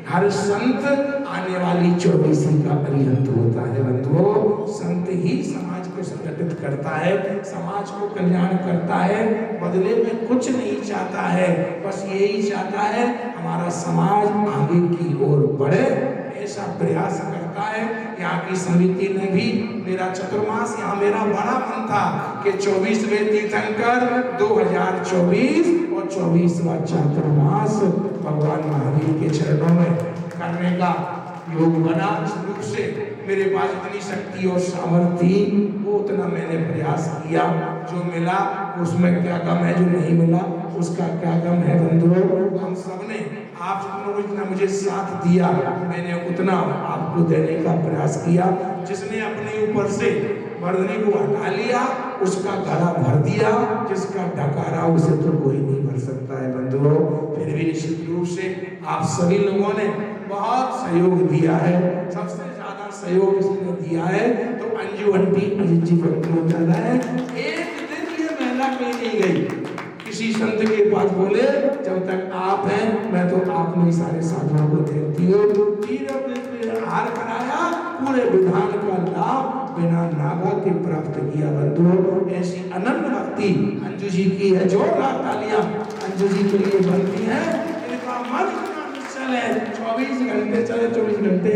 Speaker 7: हर संत आने वाली 24वीं का अरिहंत होता है बंधुओं। संत ही समाज को संगठित करता है, समाज को कल्याण करता है, बदले में कुछ नहीं चाहता है, बस यही चाहता है हमारा समाज आगे की ओर बढ़े, ऐसा प्रयास करता है। यहाँ की समिति ने भी मेरा चतुर्मास, यहाँ मेरा बड़ा मन था कि 24वें तीर्थंकर 2024 और 24वां चातुर्मास भगवान महावीर के चरणों में करने का योग बना। इस रूप से मेरे पास इतनी शक्ति और सामर्थ्य थी, वो उतना मैंने प्रयास किया। जो मिला उसमें क्या गम है, जो नहीं मिला उसका क्या गम है बंधुओं। हम सबने आप सबने जितना मुझे साथ दिया, मैंने उतना आपको देने का प्रयास किया। जिसने अपने ऊपर से वर्दनी को हटा लिया उसका गला भर दिया, जिसका ढकारा उसे तो कोई नहीं भर सकता है बंधुओं। फिर भी निश्चित रूप से आप सभी लोगों ने बहुत सहयोग दिया है। सबसे ज्यादा सहयोग इसने दिया है तो अंजू आंटी अजीत जी को ज्यादा है। एक दिन ये महिला कहीं नहीं गई, किसी संत के पास बोले जब तक आप हैं मैं तो आप में सारे साधुओं को देखती हूँ। हार कराया, पूरे विधान का लाभ बिना नागा के प्राप्त किया बंधुओं। ऐसी अनन्य भक्ति अंजू जी की है। जोरदार तालियां अंजू जी के लिए बनती है। इनका मन चले 24 घंटे चले, 24 घंटे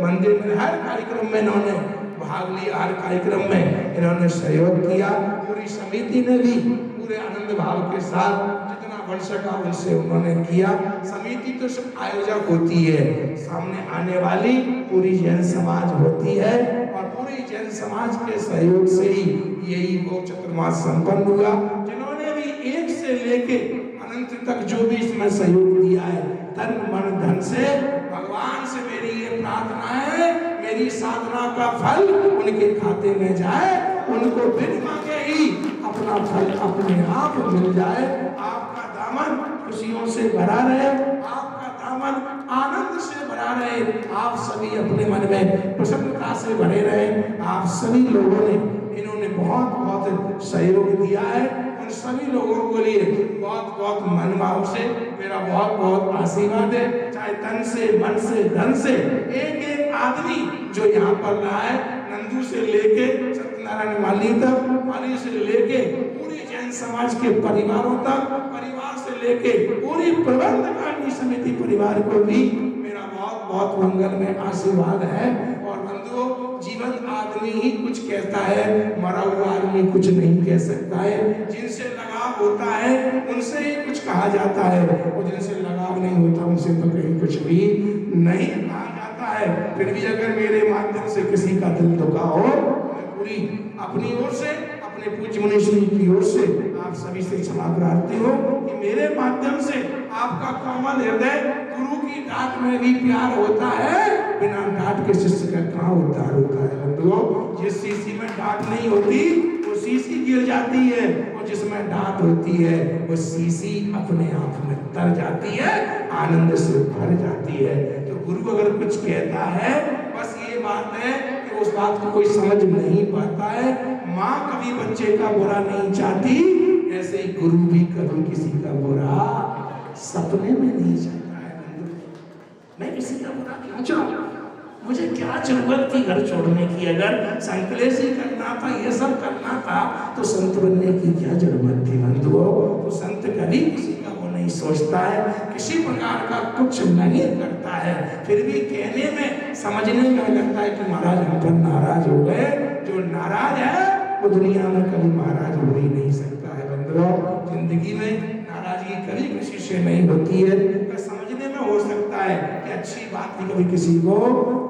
Speaker 7: मंदिर में हर कार्यक्रम में इन्होंने भाग लिया, हर कार्यक्रम में इन्होंने सहयोग किया। पूरी समिति ने भी पूरे आनंद भाव के साथ जितना बढ़ सका उनसे उन्होंने किया। समिति तो सब आयोजक होती है, सामने आने वाली पूरी जैन समाज होती है और पूरी जैन समाज के सहयोग से ही यही वो चतुर्मास संपन्न हुआ। जिन्होंने भी एक से लेके अनंत तक जो भी इसमें सहयोग दिया है, तन मन धन से, भगवान से मेरी ये प्रार्थना है मेरी साधना का फल उनके खाते में जाए, उनको बिन मांगे ही अपना फल अपने आप मिल जाए। आपका दामन खुशियों से भरा रहे, आपका दामन आनंद से भरा रहे, आप सभी अपने मन में प्रसन्नता से भरे रहे। आप सभी लोगों ने इन्होंने बहुत बहुत सहयोग दिया है। उन सभी लोगों के लिए बहुत बहुत मन भाव से मेरा बहुत बहुत आशीर्वाद है। चाहे तन से, मन से, धन से, एक एक आदमी जो यहाँ पर रहा है, नंदू से लेके सत्यनारायण माली तक, माली से लेके पूरी जैन समाज के परिवारों तक, परिवार से लेके पूरी प्रबंधकारिणी समिति परिवार को भी मेरा बहुत बहुत मंगल में आशीर्वाद है। और बंधुओं, जीवन आदमी ही कुछ कहता है, मरा हुआ आदमी कुछ नहीं कह सकता है। जिनसे लगाव होता है उनसे ही कुछ कहा जाता है, और जिनसे लगाव नहीं होता उनसे तो कहीं कुछ भी नहीं कहा जाता है। फिर भी अगर मेरे माध्यम से किसी का दिल दुखा हो, मैं पूरी अपनी ओर से, अपने अपने पूज्य मुनीश्वरी की ओर से आप सभी से क्षमा प्रार्थी हो कि मेरे माध्यम से आपका कोमल हृदय गुरु की डांट में भी प्यार होता है, बिना डांट के शिष्य का कहाँ उद्धार होता है। बंधुओं, जिस शीशी में डांट नहीं होती वो शीशी गिर जाती है, और जिसमें डांट होती है वो शीशी अपने आप में तर जाती है, आनंद से भर जाती है। तो गुरु अगर कुछ कहता है, बस ये बात है कि उस बात को कोई समझ नहीं पाता है। माँ कभी बच्चे का बुरा नहीं चाहती, ऐसे ही गुरु भी कभी किसी का बुरा सपने में नहीं चाहता है। मैं किसी का बुरा क्यों चाहूं? मुझे क्या जरूरत थी घर छोड़ने की? अगर संकलेश ही करना था, ये सब करना था, तो संत बनने की क्या जरूरत थी बंधुओं? तो संत कभी किसी का वो नहीं सोचता है, किसी प्रकार का कुछ नहीं करता है, फिर भी कहने में समझने में लगता है कि महाराज हम पर नाराज हो गए। जो नाराज है वो दुनिया में कभी महाराज हो ही नहीं सकता है। बंधुओं, जिंदगी में नाराजगी कभी किसी से नहीं होती है। समझने में हो सकता है कि अच्छी बात भी कभी किसी को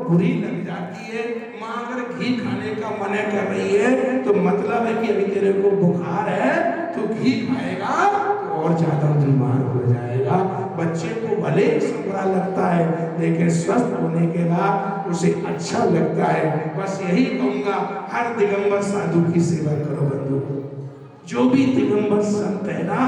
Speaker 7: बुरी लग जाती है। माँ अगर घी खाने का मन कर रही है तो मतलब है कि अभी तेरे को बुखार है, तो घी खाएगा तो और ज्यादा बीमार हो जाएगा। बच्चे को भले बुरा लगता है, लेकिन स्वस्थ होने के बाद उसे अच्छा लगता है। बस यही कहूंगा, हर दिगंबर साधु की सेवा करो बंधु। जो भी दिगंबर संत है ना,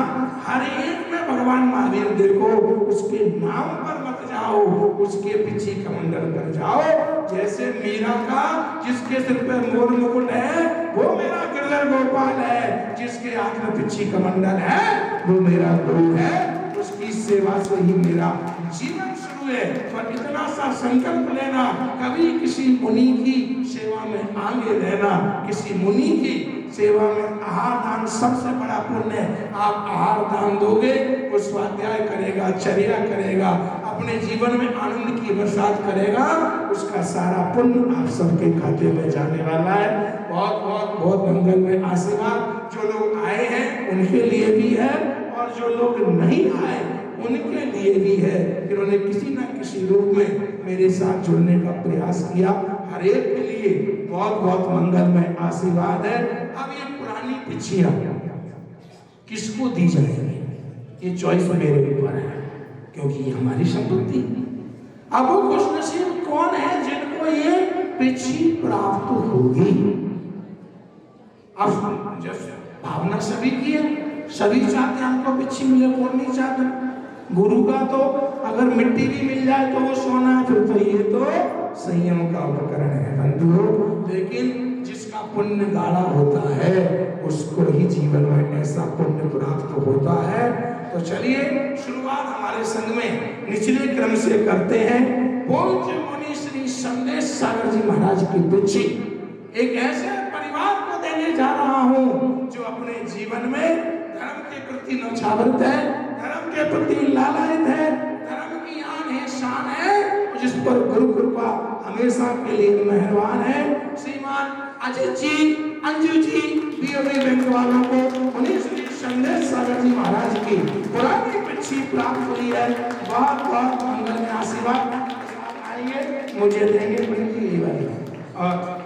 Speaker 7: हर एक में भगवान महावीर देखो, उसके नाम पर मत जाओ, उसके पीछे कमंडल पर जाओ। जैसे मीरा का जिसके सिर पे मोर मुकुट है वो मेरा गिरधर गोपाल है, जिसके हाथ में पिछी कमंडल है वो मेरा गुरु है। उसकी सेवा से ही मेरा जीवन शुरू है। पर इतना सा संकल्प लेना, कभी किसी मुनि की सेवा में आगे रहना, किसी मुनि की सेवा में आहार दान सबसे बड़ा पुण्य है। आप आहार दान दोगे, वो स्वाध्याय करेगा, चर्या करेगा, अपने जीवन में आनंद की बरसात करेगा, उसका सारा पुण्य आप सबके खाते में जाने वाला है। बहुत बहुत बहुत मंगलमय आशीर्वाद। जो लोग आए हैं उनके लिए भी है, और जो लोग नहीं आए उनके लिए भी है। इन्होंने किसी न किसी रूप में मेरे साथ जुड़ने का प्रयास किया। हर एक के लिए बहुत बहुत मंगलमय आशीर्वाद है। अब ये पुरानी पिछियां किसको दी जाएगी, ये चॉइस मेरे ऊपर है, क्योंकि ये हमारी संपत्ति। अब वो खुशनसीब कौन है जिनको ये पिछी प्राप्त होगी? अब जैसे भावना सभी की है, सभी चाहते हमको पिछी मिले, कौन नहीं चाहता? गुरु का तो अगर मिट्टी भी मिल जाए तो वो सोना है, फिर तो ये तो संयम का उपकरण है बंधुओं। लेकिन जिसका पुण्य गाढ़ा होता है उसको ही जीवन में ऐसा पुण्य प्राप्त होता है। तो चलिए शुरुआत हमारे संग में निचले क्रम से करते हैं। पूज्य मुनि श्री संदेश सागर जी महाराज की पिछी एक ऐसे परिवार को देने जा रहा हूँ जो अपने जीवन में धर्म के प्रति नौछावरत है, धर्म के प्रति लालायित है, धर्म की आन है, शान है, जिस पर गुरु कृपा हमेशा के लिए मेहरबान है। श्रीमान अजित जी, अंजू जी, बीओबी बैंक वालों को मुनि श्री संदेश सागर जी महाराज की पुरानी पिछी प्राप्त हुई है। बहुत बहुत मंगल में आशीर्वाद आएंगे, मुझे देंगे प्रीति वाली। और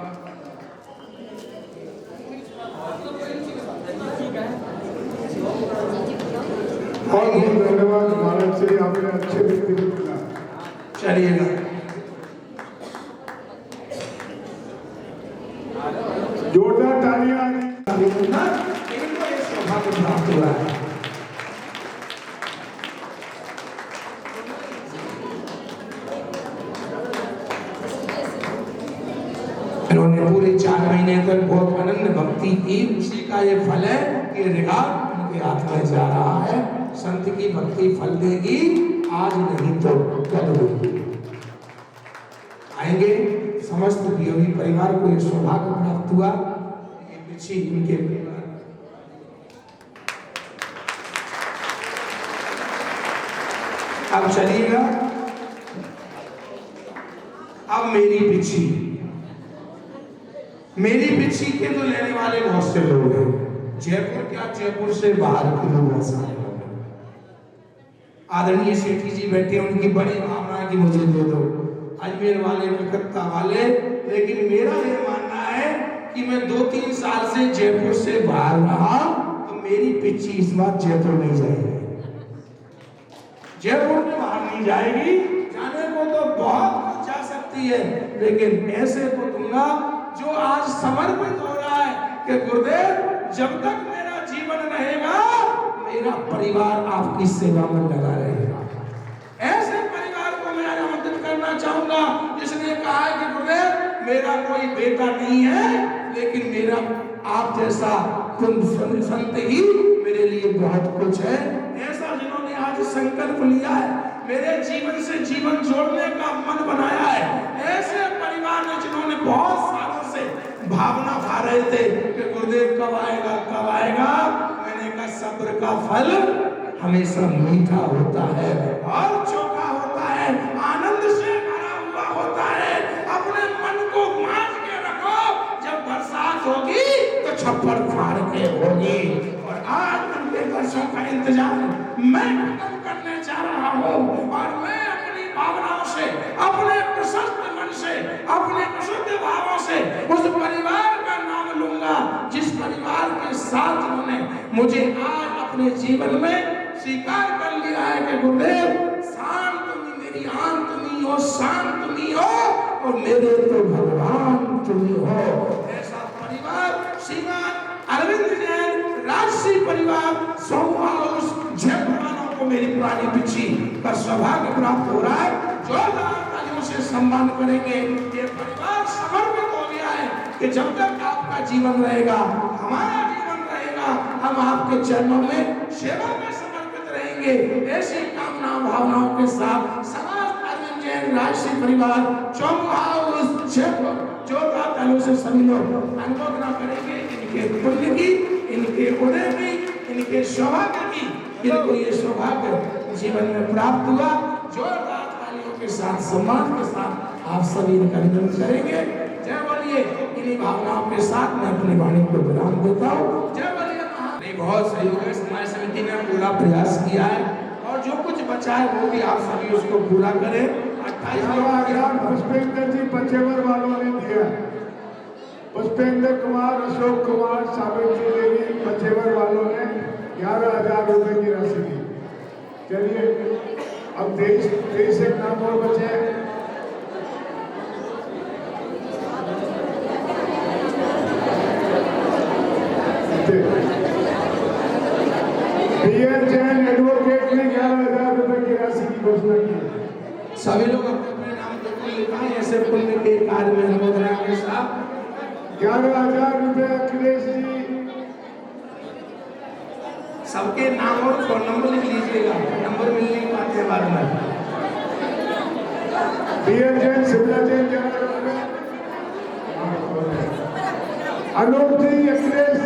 Speaker 6: बहुत बहुत धन्यवाद महाराज से, आपने अच्छे व्यक्ति को मिला।
Speaker 7: चलिएगा,
Speaker 6: जोरदार तालियां।
Speaker 7: इनको ये सौभाग्य प्राप्त हुआ है। इन्होंने पूरे 4 महीने तक बहुत अनन्य भक्ति की, उसी का ये फल है कि रिगार्ड उनके हाथ में जा रहा है। संत की भक्ति फल देगी, आज नहीं तो कल होगी। आएंगे समस्त बीओबी परिवार को ये सौभाग्य प्राप्त हुआ। ये पीछे इनके परिवार, अब चलिएगा। अब मेरी पिछी के तो लेने वाले बहुत से लोग हैं। जयपुर क्या, जयपुर से बाहर के लोग बहुत सारे लोग हैं। आदरणीय सेठी जी बैठे, उनकी बड़ी भावना है कि मुझे दे दो, अजमेर वाले, कलकत्ता वाले। लेकिन मेरा ये मानना है कि मैं 2-3 साल से जयपुर से बाहर रहा तो मेरी पिच्ची इस बार जयपुर नहीं जाएगी, जयपुर में बाहर नहीं जाएगी। जाने को तो बहुत जा सकती है, लेकिन ऐसे को दूंगा जो आज समर्पित हो रहा है कि गुरुदेव जब तक मेरा जीवन रहेगा मेरा परिवार आपकी सेवा में लगा रहेगा। ऐसे परिवार को मैं आमंत्रित करना चाहूंगा जिसने कहा है कि गुरुदेव मेरा कोई बेटा नहीं है, लेकिन मेरा आप जैसा संत ही मेरे लिए बहुत कुछ है। ऐसा जिन्होंने आज संकल्प लिया है, मेरे जीवन से जीवन जोड़ने का मन बनाया है, ऐसे परिवार ने जिन्होंने बहुत सालों से भावना भा रहे थे कि गुरुदेव कब आएगा कब आएगा। मैंने कहा सब्र का फल हमेशा मीठा होता है और चोखा होता है, आनंद से भरा हुआ होता है। अपने मन को बांध के रखो, जब बरसात होगी तो छप्पर फाड़ के होगी। और आज उनके वर्षों का इंतजार मैं खत्म करने जा रहा हूँ और मैं अपनी भावनाओं से, अपने प्रशस्त मन से, अपने शुद्ध भावों से उस परिवार का नाम लूंगा जिस परिवार के साथ उन्होंने मुझे आज अपने जीवन में स्वीकार कर लिया है कि गुरुदेव शांत तुम मेरी आन तुम्ही हो, शांत तुम्ही हो और मेरे तो भगवान तुम्ही हो। ऐसा परिवार श्रीमान अरविंद जैन राजसी परिवार सोमहाउस जयपुर वालों को मेरी पुरानी पिछी का सौभाग्य प्राप्त हो रहा है। जोरदार तालियों से सम्मान करेंगे। ये परिवार समर्पित हो गया है कि जब तक आपका जीवन रहेगा हमारा जीवन रहेगा, हम आपके चरणों में सेवा में समर्पित रहेंगे। ऐसी कामना भावनाओं के साथ समाज अरविंद जैन राजसी परिवार चौमुहाउस जयपुर जोरदार तालियों से सभी लोग अनुमोदना करेंगे इनके पुण्य की, इनके उदय की, इनके सौभाग्य की। इनको ये सौभाग्य जीवन में प्राप्त हुआ। जोरदार तालियों के साथ सम्मान के साथ आप सभी इनका अभिनंदन करेंगे। जय बोलिए। इन्हीं भावनाओं के साथ मैं अपनी वाणी को विराम देता हूँ। जय बोलिए। बहुत सहयोग है, समाज समिति ने पूरा प्रयास किया है और जो कुछ बचा है वो भी आप सभी उसको पूरा करें। 28
Speaker 6: पुष्पेंद्र जी पचेवर वालों ने दिया, पुष्पेंद्र कुमार, अशोक कुमार, सावित्री देवी पचेवर वालों ने 11,000 रुपए की राशि दी। चलिए अब 23 एक नाम और बचे हैं। जैन एडवोकेट ने 11,000 रुपए की राशि की घोषणा की।
Speaker 7: सभी लोग अपने नाम बिल्कुल लिखाएं ऐसे पुण्य के कार्य में अनुमोदना के साथ।
Speaker 6: 11,000 रुपए अखिलेश जी।
Speaker 7: सबके नाम और फोन नंबर लिख लीजिएगा, नंबर मिल नहीं पाते बाद में।
Speaker 6: जैन, शिमला जैन 11 रुपए, अनूप जी, अखिलेश